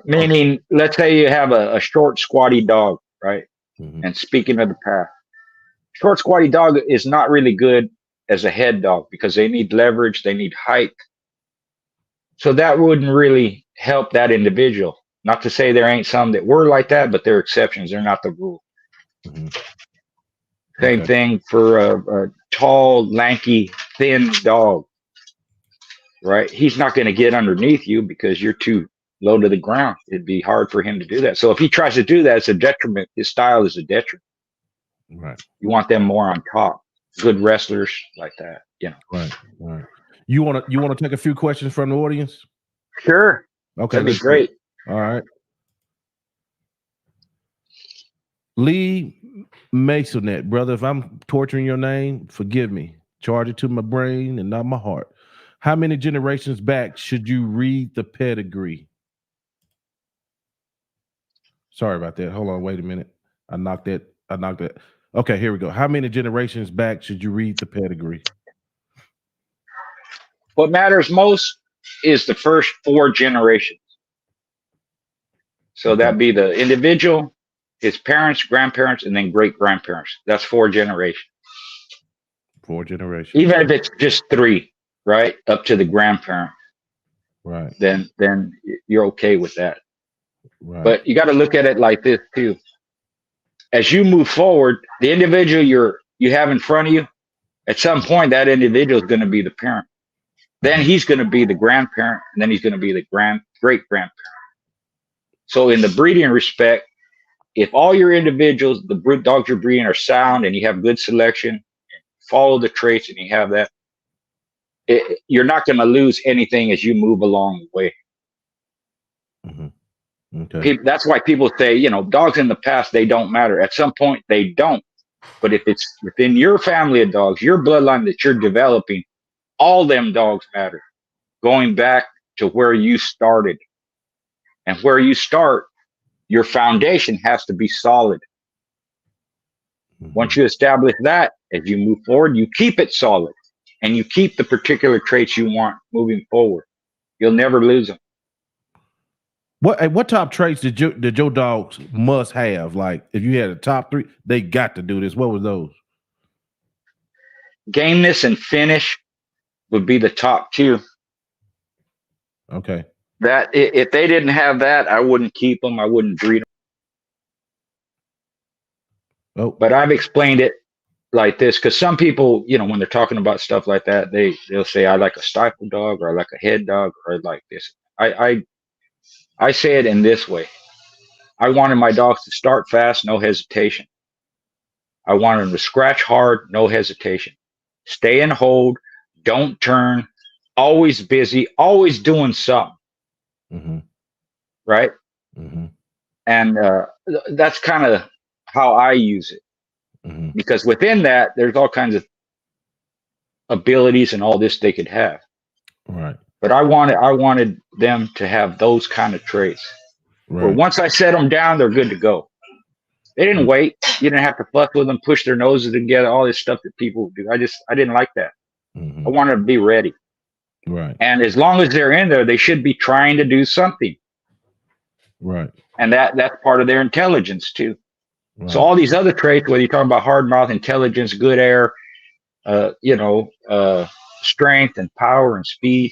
Meaning, let's say you have a short, squatty dog, right? And speaking of the past, short, squatty dog is not really good as a head dog because they need leverage, they need height. So that wouldn't really help that individual. Not to say there ain't some that were like that, but they're exceptions. They're not the rule. Same thing for a tall, lanky, thin dog, right? He's not going to get underneath you because you're too low to the ground. It'd be hard for him to do that. So if he tries to do that, it's a detriment. His style is a detriment. Right. You want them more on top. Good wrestlers like that, Right. You want to take a few questions from the audience? Sure. Okay. That'd be great. All right. Lee Masonet, brother, if I'm torturing your name, forgive me. Charge it to my brain and not my heart. How many generations back should you read the pedigree? Sorry about that. Hold on. Wait a minute. I knocked that. Okay, here we go. How many generations back should you read the pedigree? What matters most is the first 4 generations. So that'd be the individual, his parents, grandparents, and then great grandparents. That's 4 generations. 4 generations. Even if it's just 3, right, up to the grandparent, Right. then you're okay with that. Right. But you got to look at it like this too. As you move forward, the individual you have in front of you, at some point that individual is going to be the parent. Then he's going to be the grandparent, and then he's going to be the great grandparent. So in the breeding respect, if all your individuals, the dogs you're breeding, are sound and you have good selection, follow the traits, and you have that, you're not going to lose anything as you move along the way. Okay. That's why people say, dogs in the past, they don't matter. At some point, they don't. But if it's within your family of dogs, your bloodline that you're developing, all them dogs matter. Going back to where you started. And where you start, your foundation has to be solid. Once you establish that, as you move forward, you keep it solid. And you keep the particular traits you want moving forward. You'll never lose them. What top traits did your dogs must have? Like, if you had a top 3, they got to do this. What was those? Gameness and finish would be the top 2. Okay. That if they didn't have that, I wouldn't keep them. I wouldn't breed them. Oh. But I've explained it like this because some people, when they're talking about stuff like that, they'll say I like a stifle dog, or I like a head dog, or I like this. I say it in this way. I wanted my dogs to start fast, no hesitation. I wanted them to scratch hard, no hesitation. Stay and hold, don't turn, always busy, always doing something. Right? And that's kind of how I use it. Because within that, there's all kinds of abilities and all this they could have. Right. But I wanted them to have those kind of traits. Right. Where once I set them down, they're good to go. They didn't wait. You didn't have to fuss with them, push their noses together, all this stuff that people do. I didn't like that. I wanted them to be ready. Right. And as long as they're in there, they should be trying to do something. Right. And that's part of their intelligence too. Right. So all these other traits, whether you're talking about hard mouth, intelligence, good air, strength and power and speed.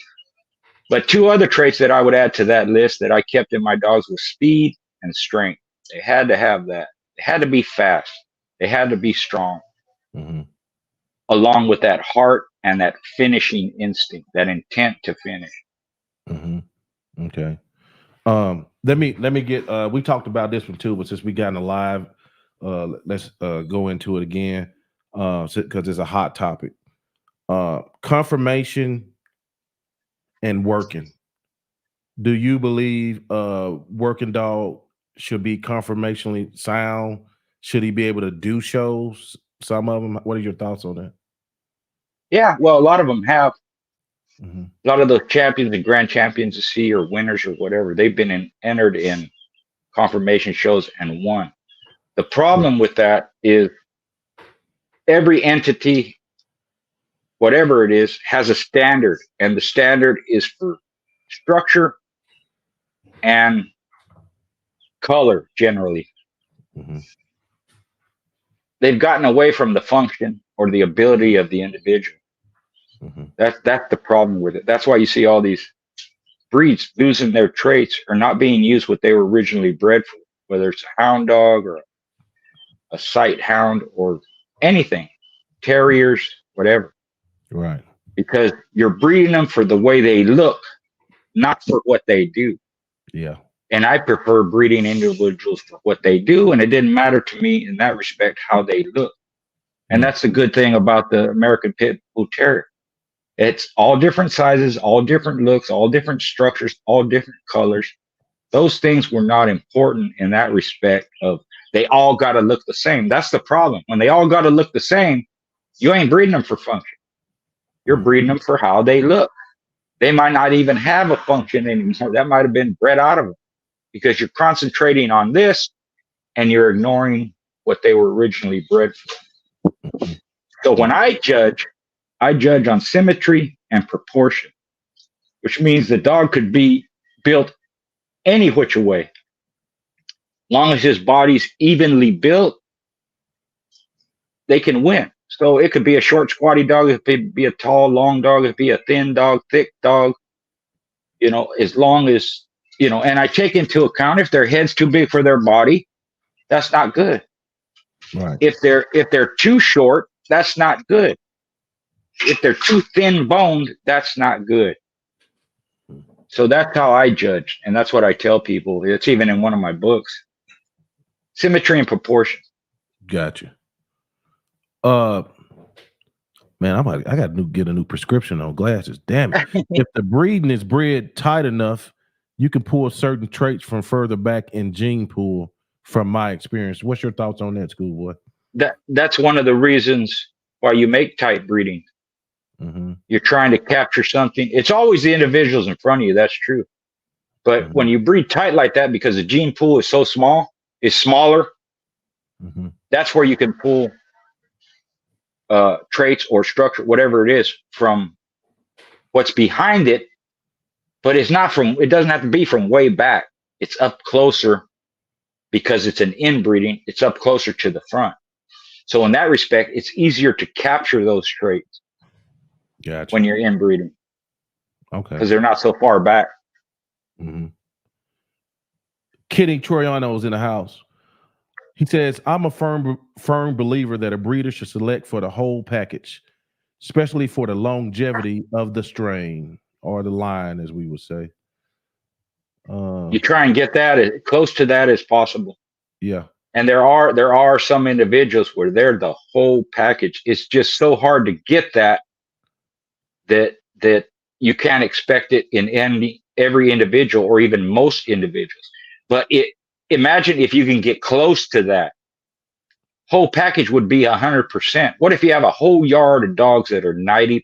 But 2 other traits that I would add to that list that I kept in my dogs was speed and strength. They had to have that. They had to be fast. They had to be strong. Along with that heart and that finishing instinct, that intent to finish. Okay. Let me get we talked about this one too, but since we got in the live, let's go into it again. Because it's a hot topic. Confirmation and working. Do you believe working dog should be conformationally sound? Should he be able to do shows? Some of them. What are your thoughts on that? Yeah, well, a lot of them have. A lot of those champions and grand champions you see, or winners or whatever, they've been entered in conformation shows and won. The problem with that is every entity, whatever it is, has a standard, and the standard is for structure and color generally. They've gotten away from the function or the ability of the individual. That's the problem with it. That's why you see all these breeds losing their traits or not being used what they were originally bred for, whether it's a hound dog or a sight hound or anything, terriers, whatever. Right. Because you're breeding them for the way they look, not for what they do. Yeah. And I prefer breeding individuals for what they do, and it didn't matter to me in that respect how they look. And that's the good thing about the American Pit Bull Terrier. It's all different sizes, all different looks, all different structures, all different colors. Those things were not important in that respect of they all got to look the same. That's the problem. When they all got to look the same, you ain't breeding them for function. You're breeding them for how they look. They might not even have a function anymore. That might have been bred out of them because you're concentrating on this and you're ignoring what they were originally bred for. So when I judge on symmetry and proportion. which means the dog could be built any which way. Long as his body's evenly built, they can win. So it could be a short, squatty dog. It could be a tall, long dog. It could be a thin dog, thick dog. You know, as long as, you know, and I take into account if their head's too big for their body, that's not good. Right. If they're too short, that's not good. If they're too thin boned, that's not good. So that's how I judge, and that's what I tell people. It's even in one of my books. Symmetry and proportion. Gotcha. Man, I got to get a new prescription on glasses. Damn it! If the breeding is bred tight enough, you can pull certain traits from further back in gene pool. From my experience, what's your thoughts on that, Schoolboy? That's one of the reasons why you make tight breeding. Mm-hmm. You're trying to capture something. It's always the individuals in front of you. That's true. But when you breed tight like that, because the gene pool is so small, is smaller, that's where you can pull traits or structure, whatever it is, from what's behind it. But it's not from, it doesn't have to be from way back. It's up closer because it's an inbreeding. It's up closer to the front. So in that respect, it's easier to capture those traits. Gotcha. When you're inbreeding. Okay. Because they're not so far back. Mm-hmm. Kidding Troiano's in the house. He says, I'm a firm believer that a breeder should select for the whole package, especially for the longevity of the strain or the line, as we would say. You try and get that as close to that as possible. Yeah. And there are some individuals where they're the whole package. It's just so hard to get that you can't expect it in every individual or even most individuals. But imagine if you can get close to that. Whole package would be 100%. What if you have a whole yard of dogs that are 90%?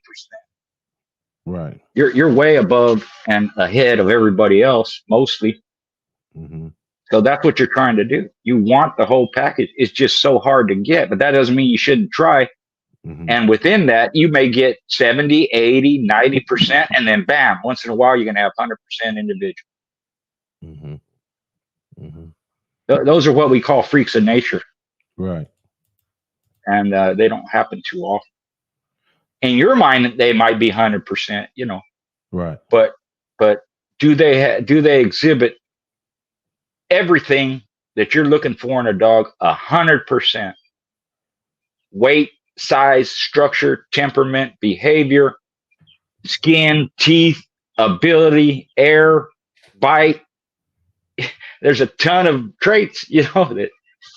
Right. You're way above and ahead of everybody else, mostly. Mm-hmm. So that's what you're trying to do. You want the whole package. It's just so hard to get, but that doesn't mean you shouldn't try. Mm-hmm. And within that, you may get 70, 80, 90%, and then bam, once in a while, you're going to have 100% individual. Mm-hmm. Mm-hmm. Those are what we call freaks of nature. Right. And they don't happen too often. In your mind, they might be 100%, you know. Right. But do they exhibit everything that you're looking for in a dog 100%? Weight, size, structure, temperament, behavior, skin, teeth, ability, air, bite. There's a ton of traits, you know, that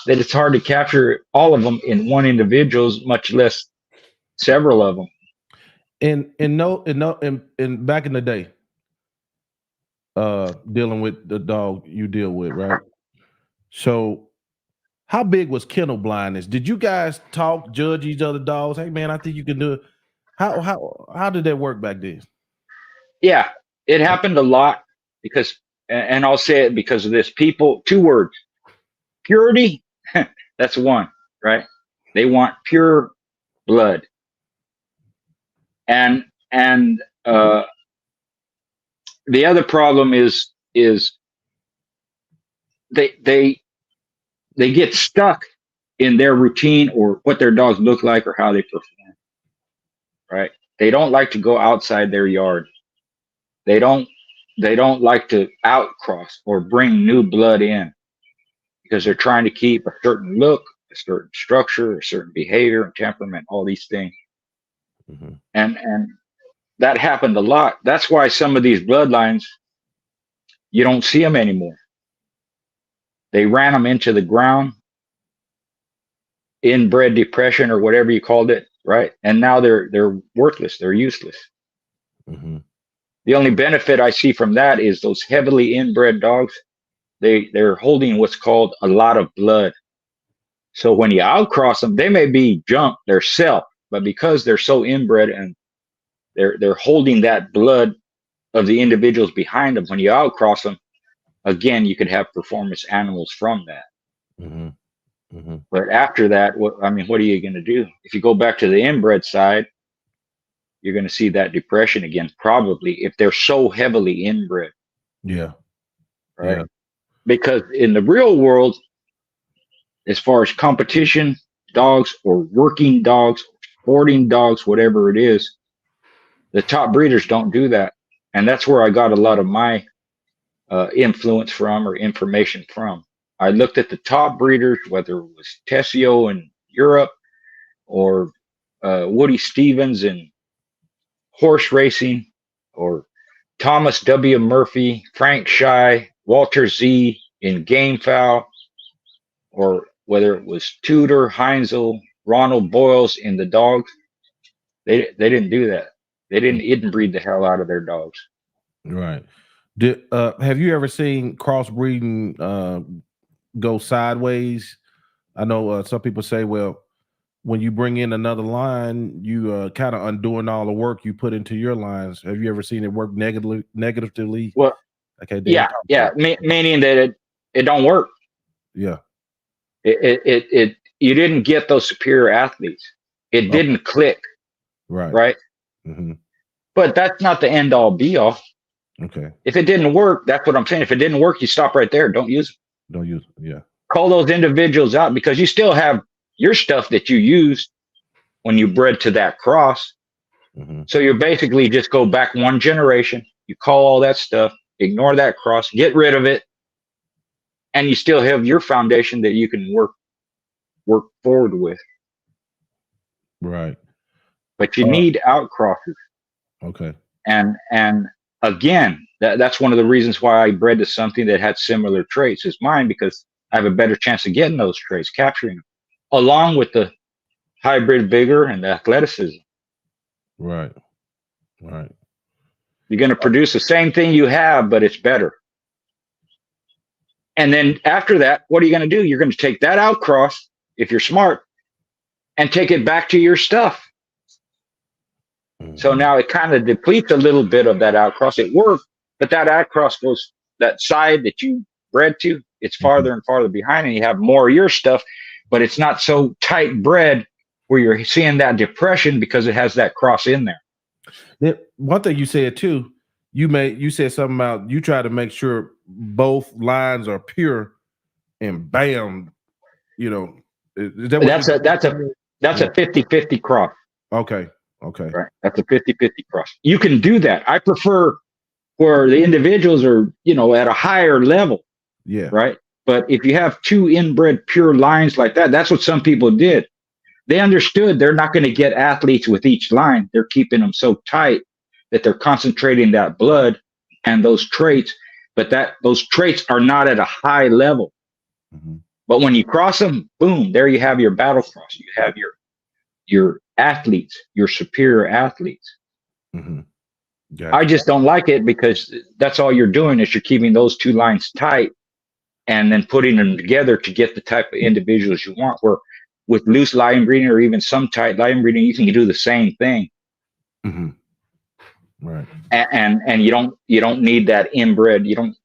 it's hard to capture all of them in one individual, much less several of them. And back in the day, dealing with the dog you deal with, right? So how big was kennel blindness? Did you guys talk, judge each other dogs? Hey man, I think you can do it. How did that work back then? Yeah, it happened a lot because, and I'll say it because of this. People, 2 words, purity. That's one, right? They want pure blood. And the other problem is they get stuck in their routine or what their dogs look like or how they perform, right? They don't like to go outside their yard. They don't like to outcross or bring new blood in because they're trying to keep a certain look, a certain structure, a certain behavior and temperament, all these things. Mm-hmm. And that happened a lot. That's why some of these bloodlines, you don't see them anymore. They ran them into the ground, inbred depression or whatever you called it, right? And now they're worthless. They're useless. Mm-hmm. The only benefit I see from that is those heavily inbred dogs, they're holding what's called a lot of blood. So when you outcross them, they may be junk, they're self, but because they're so inbred and they're holding that blood of the individuals behind them, when you outcross them, again, you could have performance animals from that. Mm-hmm. Mm-hmm. But after that, what are you going to do? If you go back to the inbred side, you're going to see that depression again, probably, if they're so heavily inbred. Yeah. Right. Yeah. Because in the real world, as far as competition dogs or working dogs, sporting dogs, whatever it is, the top breeders don't do that. And that's where I got a lot of my influence from or information from. I looked at the top breeders, whether it was Tessio in Europe or Woody Stevens in horse racing, or Thomas W. Murphy, Frank Shy, Walter Z in game fowl, or whether it was Tudor, Heinzel, Ronald Boyles in the dogs. They didn't do that. They didn't inbreed the hell out of their dogs. Right. Have you ever seen crossbreeding go sideways? I know some people say, well, when you bring in another line, you kind of undoing all the work you put into your lines. Have you ever seen it work negatively? Well, Okay. yeah. Meaning that it don't work. Yeah. It you didn't get those superior athletes. It didn't click. Right. Mm-hmm. But that's not the end all be all. Okay. If it didn't work, that's what I'm saying. If it didn't work, you stop right there. Don't use it. Don't use it. Yeah. Call those individuals out, because you still have your stuff that you used when you bred to that cross. Mm-hmm. So you basically just go back one generation. You call all that stuff, ignore that cross, get rid of it, and you still have your foundation that you can work forward with. Right. But you need outcrosses. Okay. And again, that's one of the reasons why I bred to something that had similar traits as mine, because I have a better chance of getting those traits, capturing them, along with the hybrid vigor and the athleticism. Right. Right. You're going to produce the same thing you have, but it's better. And then after that, what are you going to do? You're going to take that outcross, if you're smart, and take it back to your stuff. Mm-hmm. So now it kind of depletes a little bit of that outcross. It worked, but that outcross goes, that side that you bred to, it's farther and farther behind, and you have more of your stuff, but it's not so tight bred where you're seeing that depression because it has that cross in there. One thing you said too, you said something about you try to make sure both lines are pure, and bam, is that that's a 50-50 cross. Okay. Right. That's a 50-50 cross. You can do that. I prefer where the individuals are, at a higher level. Yeah. Right. But if you have two inbred pure lines like that, that's what some people did. They understood they're not going to get athletes with each line. They're keeping them so tight that they're concentrating that blood and those traits, but those traits are not at a high level. Mm-hmm. But when you cross them, boom, there you have your battle cross. You have your athletes, your superior athletes. Mm-hmm. Gotcha. I just don't like it, because that's all you're doing is you're keeping those two lines tight and then putting them together to get the type of individuals you want. Where with loose line breeding or even some tight line breeding, you can do the same thing. Mm-hmm. Right. And you don't need that inbred. You don't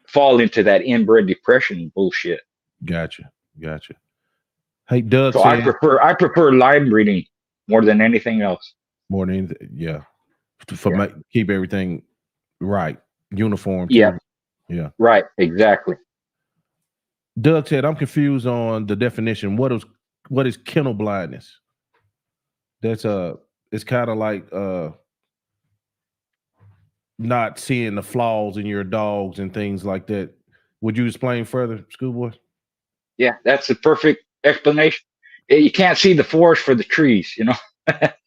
fall into that inbred depression bullshit. Gotcha. Hey, Doug. So I prefer line breeding more than anything else. More than anything, yeah. Keep everything right, uniform. Yeah. Yeah. Right. Exactly. Doug said, "I'm confused on the definition. What is kennel blindness?" That's it's kind of like not seeing the flaws in your dogs and things like that. Would you explain further, Schoolboy? Yeah, that's the perfect explanation. You can't see the forest for the trees,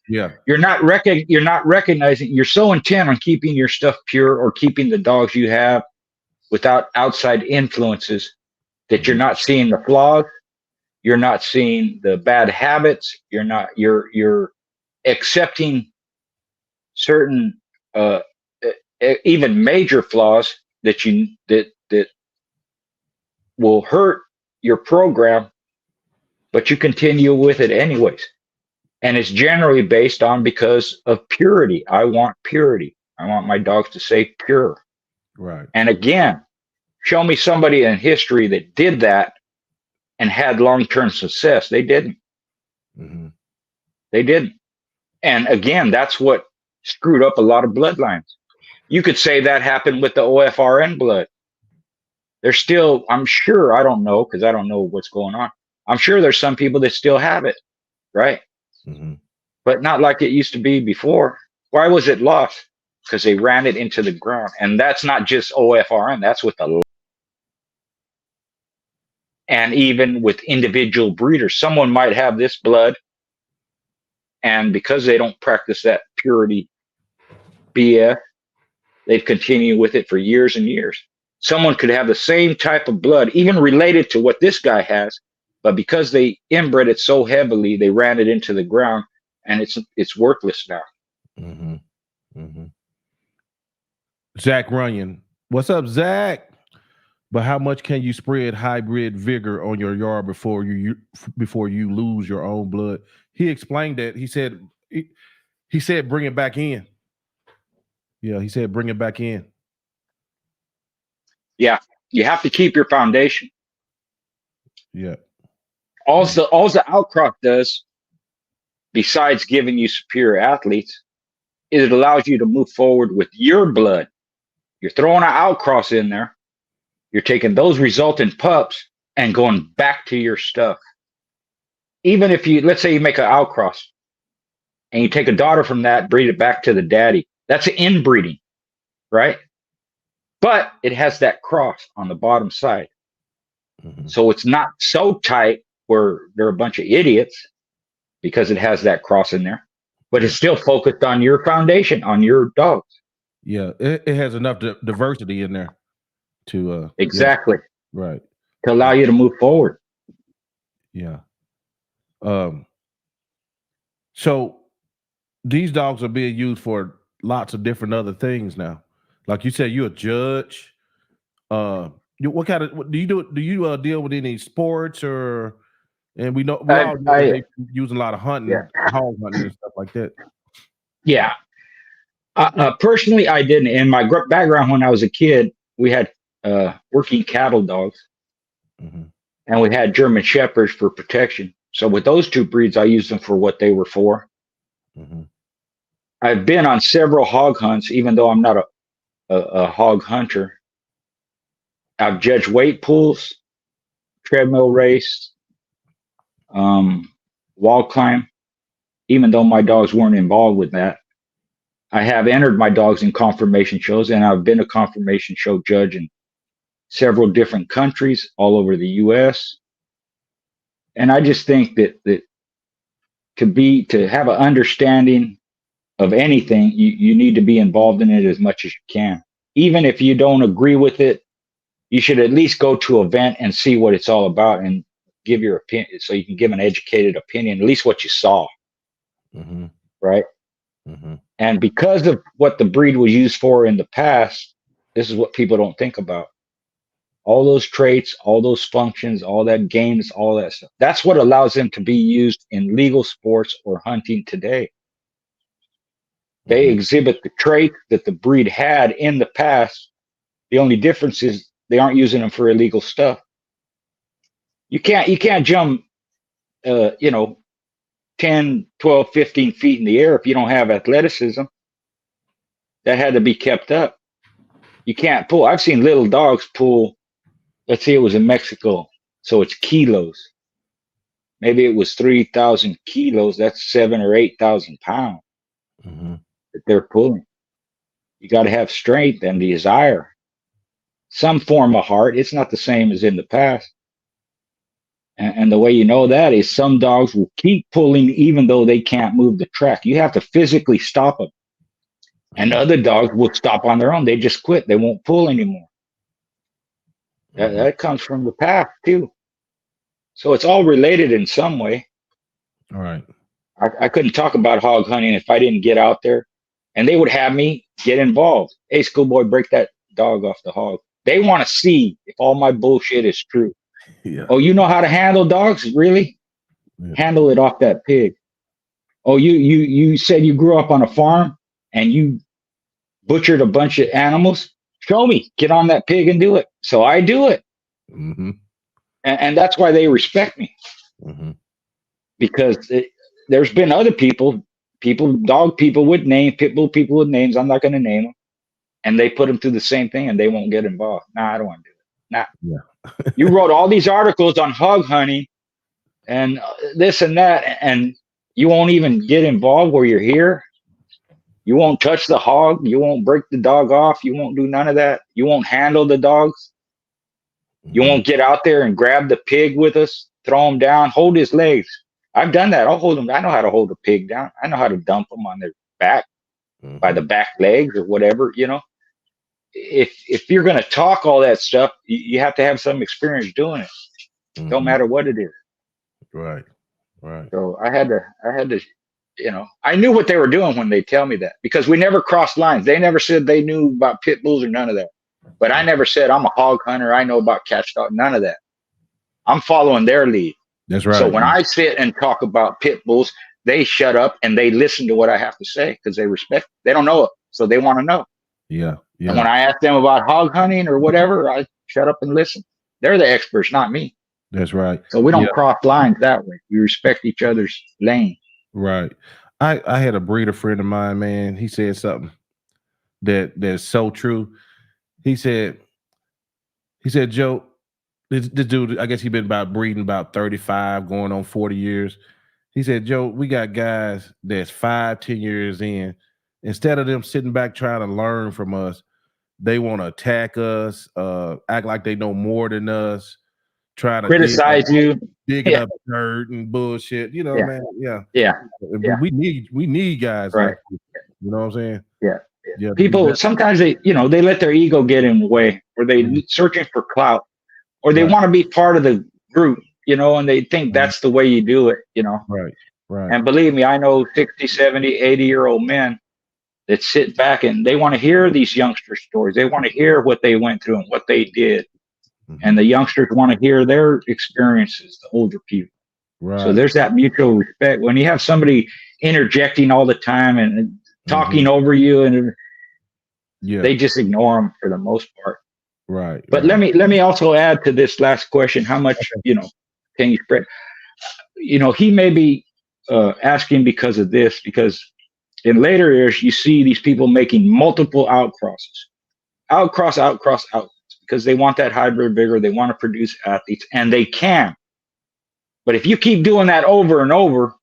Yeah. You're not recognizing. You're so intent on keeping your stuff pure or keeping the dogs you have without outside influences that you're not seeing the flaws. You're not seeing the bad habits. You're accepting certain even major flaws that will hurt your program, but you continue with it anyways. And it's generally based on because of purity. I want purity. I want my dogs to stay pure. Right. And again, show me somebody in history that did that and had long-term success. They didn't. Mm-hmm. They didn't. And again, that's what screwed up a lot of bloodlines. You could say that happened with the OFRN blood. There's still, I'm sure, I don't know, because I don't know what's going on. I'm sure there's some people that still have it, right? Mm-hmm. But not like it used to be before. Why was it lost? Because they ran it into the ground. And that's not just OFRN, that's with the, and even with individual breeders. Someone might have this blood, and because they don't practice that purity BS, they've continued with it for years and years. Someone could have the same type of blood, even related to what this guy has, but because they inbred it so heavily, they ran it into the ground, and it's worthless now. Mm-hmm. Mm-hmm. Zach Runyon, what's up, Zach? But how much can you spread hybrid vigor on your yard before you lose your own blood? He explained that. He said bring it back in. Yeah, he said bring it back in. Yeah, you have to keep your foundation. Yeah. All the outcrop does, besides giving you superior athletes, is it allows you to move forward with your blood. You're throwing an outcross in there. You're taking those resultant pups and going back to your stuff. Even if you, let's say you make an outcross and you take a daughter from that, breed it back to the daddy. That's an inbreeding, right? But it has that cross on the bottom side. Mm-hmm. So it's not so tight where they're a bunch of idiots because it has that cross in there, but it's still focused on your foundation, on your dogs. Yeah, it has enough diversity in there to exactly right to allow you to move forward. Yeah. So these dogs are being used for lots of different other things now. Like you said, you're a judge. What kind of do you do? Do you deal with any sports or? And we know they using a lot of hunting, hog hunting and stuff like that. Yeah. Personally, I didn't. In my background, when I was a kid, we had working cattle dogs, mm-hmm. and we had German Shepherds for protection. So with those two breeds, I used them for what they were for. Mm-hmm. I've been on several hog hunts, even though I'm not a hog hunter. I've judged weight pools, treadmill race, wall climb, even though my dogs weren't involved with that. I have entered my dogs in conformation shows, and I've been a conformation show judge in several different countries all over the U.S. And I just think that to have an understanding of anything, you need to be involved in it as much as you can. Even if you don't agree with it, you should at least go to an event and see what it's all about and give your opinion, so you can give an educated opinion, at least what you saw. Mm-hmm. Right? Mm-hmm. And because of what the breed was used for in the past, this is what people don't think about. All those traits, all those functions, all that games, all that stuff. That's what allows them to be used in legal sports or hunting today. They mm-hmm. exhibit the trait that the breed had in the past. The only difference is they aren't using them for illegal stuff. You can't jump 10, 12, 15 feet in the air if you don't have athleticism. That had to be kept up. You can't pull. I've seen little dogs pull, let's say it was in Mexico, so it's kilos. Maybe it was 3,000 kilos. That's 7,000 or 8,000 pounds mm-hmm. that they're pulling. You got to have strength and desire. Some form of heart. It's not the same as in the past. And the way you know that is some dogs will keep pulling even though they can't move the track. You have to physically stop them. And other dogs will stop on their own. They just quit. They won't pull anymore. Mm-hmm. That comes from the past too. So it's all related in some way. All right. I couldn't talk about hog hunting if I didn't get out there. And they would have me get involved. Hey, Schoolboy, break that dog off the hog. They want to see if all my bullshit is true. Yeah. Oh, you know how to handle dogs? Really? Yeah. Handle it off that pig. Oh, you said you grew up on a farm and you butchered a bunch of animals? Show me. Get on that pig and do it. So I do it. Mm-hmm. And that's why they respect me. Mm-hmm. Because there's been other people dog people with names, pit bull people with names. I'm not going to name them, and they put them through the same thing, and they won't get involved. Nah, I don't want to do it. Nah. Yeah. You wrote all these articles on hog hunting and this and that, and you won't even get involved where you're here. You won't touch the hog. You won't break the dog off. You won't do none of that. You won't handle the dogs. You won't get out there and grab the pig with us, throw him down, hold his legs. I've done that. I'll hold him. I know how to hold a pig down. I know how to dump them on their back, by the back legs or whatever, you know. If you're going to talk all that stuff, you have to have some experience doing it. Don't matter what it is. Right. Right. So I had to, you know, I knew what they were doing when they tell me that, because we never crossed lines. They never said they knew about pit bulls or none of that. But I never said I'm a hog hunter. I know about catch dog. None of that. I'm following their lead. That's right. So when I sit and talk about pit bulls, they shut up and they listen to what I have to say because they respect. They don't know it, so they want to know. Yeah. Yeah. And when I ask them about hog hunting or whatever, I shut up and listen. They're the experts, not me. That's right. So we don't cross lines that way. We respect each other's lane. Right. I had a breeder friend of mine, man. He said something that's so true. He said, Joe, this dude, I guess he been about breeding about 35, going on 40 years. He said, Joe, we got guys that's 5-10 years in. Instead of them sitting back trying to learn from us, they want to attack us, act like they know more than us, try to criticize digging up dirt and bullshit. You know, man. Yeah. We need guys right. like this. You know what I'm saying? Yeah. People sometimes they let their ego get in the way, or they searching for clout, or they want to be part of the group, you know, and they think that's the way you do it, you know. Right. And believe me, I know 60, 70, 80-year-old men that sit back and they want to hear these youngster stories. They want to hear what they went through and what they did. And the youngsters want to hear their experiences, the older people. Right. So there's that mutual respect. When you have somebody interjecting all the time and talking over you, and they just ignore them for the most part. Right. But let me also add to this last question: how much can you spread? You know, he may be asking because of this, because in later years you see these people making multiple outcrosses, because they want that hybrid vigor, they want to produce athletes, and they can. But if you keep doing that over and over,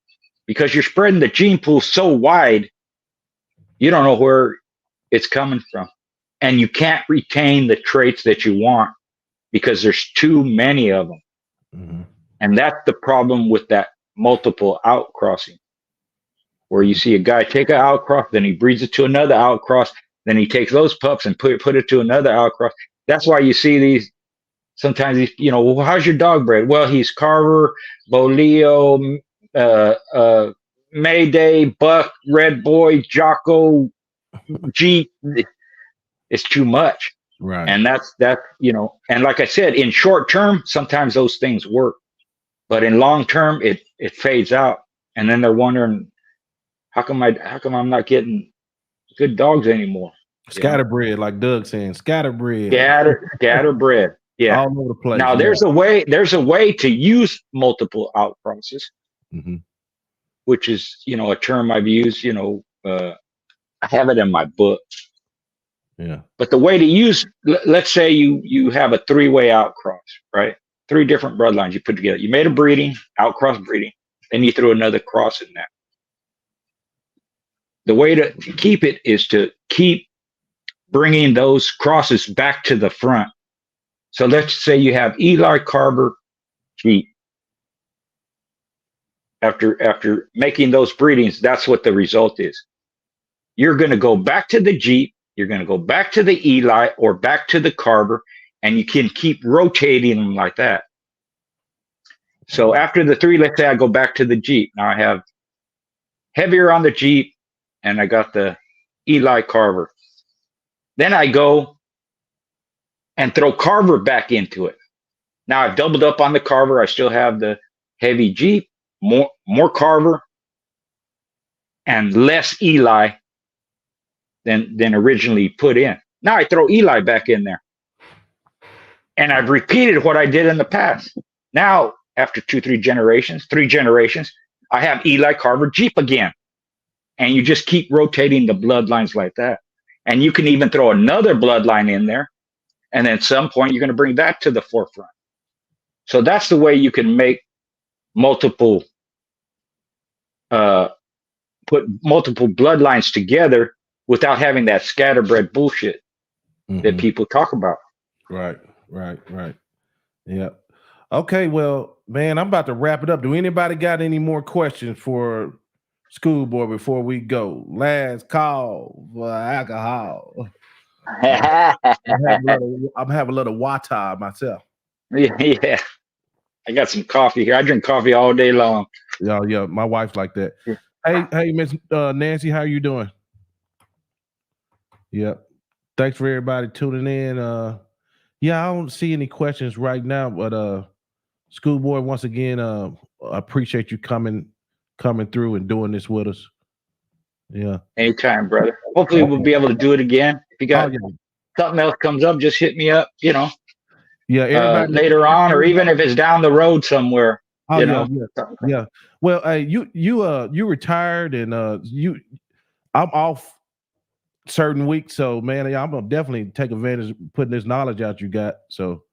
because you're spreading the gene pool so wide, you don't know where it's coming from. And you can't retain the traits that you want because there's too many of them. And that's the problem with that multiple outcrossing, where you see a guy take an outcross, then he breeds it to another outcross, then he takes those pups and put it to another outcross. That's why you see sometimes these, well, how's your dog bred? Well, he's Carver, Boleo, Mayday, Buck, Red Boy, Jocko, Jeep. It's too much. Right. And that's and like I said, in short term, sometimes those things work, but in long term, it fades out. And then they're wondering, how come I'm not getting good dogs anymore? Scatterbred, like Doug saying, scatterbred. Scatterbred. Yeah. All over the place. Now there's a way to use multiple outcrosses, which is, a term I've used, I have it in my book. Yeah. But the way to use, let's say you have a 3-way outcross, right? 3 different bloodlines you put together. You made a outcross breeding, then you threw another cross in there. The way to keep it is to keep bringing those crosses back to the front. So let's say you have Eli Carver Jeep. After making those breedings, that's what the result is. You're going to go back to the Jeep, you're going to go back to the Eli or back to the Carver, and you can keep rotating them like that. So after the 3, let's say I go back to the Jeep. Now I have heavier on the Jeep, and I got the Eli Carver. Then I go and throw Carver back into it. Now I've doubled up on the Carver. I still have the heavy Jeep, more Carver, and less Eli than originally put in. Now I throw Eli back in there. And I've repeated what I did in the past. Now, after 3 generations, I have Eli Carver Jeep again. and you just keep rotating the bloodlines like that. And you can even throw another bloodline in there, and then at some point you're going to bring that to the forefront. So that's the way you can make multiple, put multiple bloodlines together without having that scatterbred bullshit that people talk about. Right. Yeah. Okay, well, man, I'm about to wrap it up. Do anybody got any more questions for Schoolboy before we go? Last call for alcohol. I'm having a little water myself. Yeah. I got some coffee here. I drink coffee all day long. Yeah, my wife's like that. Hey, Miss Nancy, how are you doing? Yep. Thanks for everybody tuning in. Yeah, I don't see any questions right now, but Schoolboy, once again, I appreciate you coming through and doing this with us. Yeah. Anytime, brother. Hopefully we'll be able to do it again. If you got something else comes up, just hit me up, you know. Yeah, everybody later on, or even if it's down the road somewhere. Yeah. Well, hey, you retired, and I'm off certain weeks, so man, I'm gonna definitely take advantage of putting this knowledge out you got. So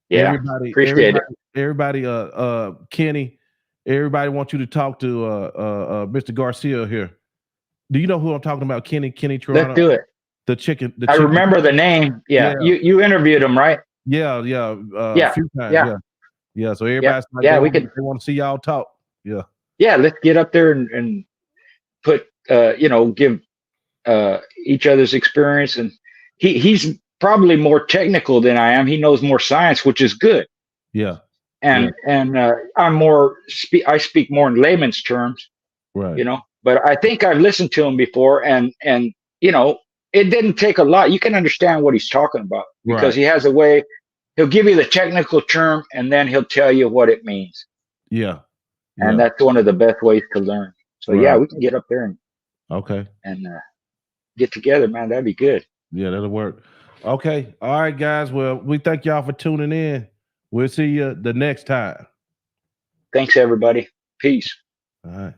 yeah, everybody, Kenny, everybody wants you to talk to Mr. Garcia here. Do you know who I'm talking about? Kenny Toronto? Let's do it. The chicken. I remember the name. Yeah. You interviewed him, right? Yeah. A few times. Yeah. So everybody's like, they want to see y'all talk. Yeah. Yeah. Let's get up there and put, give each other's experience. And he's probably more technical than I am. He knows more science, which is good. Yeah. And I'm I speak more in layman's terms, right? You know, but I think I've listened to him before, and you know, it didn't take a lot. You can understand what he's talking about because he has a way. He'll give you the technical term, and then he'll tell you what it means. Yeah. And that's one of the best ways to learn. So yeah, we can get up there and get together, man. That'd be good. Yeah, that'll work. Okay. All right, guys. Well, we thank y'all for tuning in. We'll see you the next time. Thanks, everybody. Peace. All right.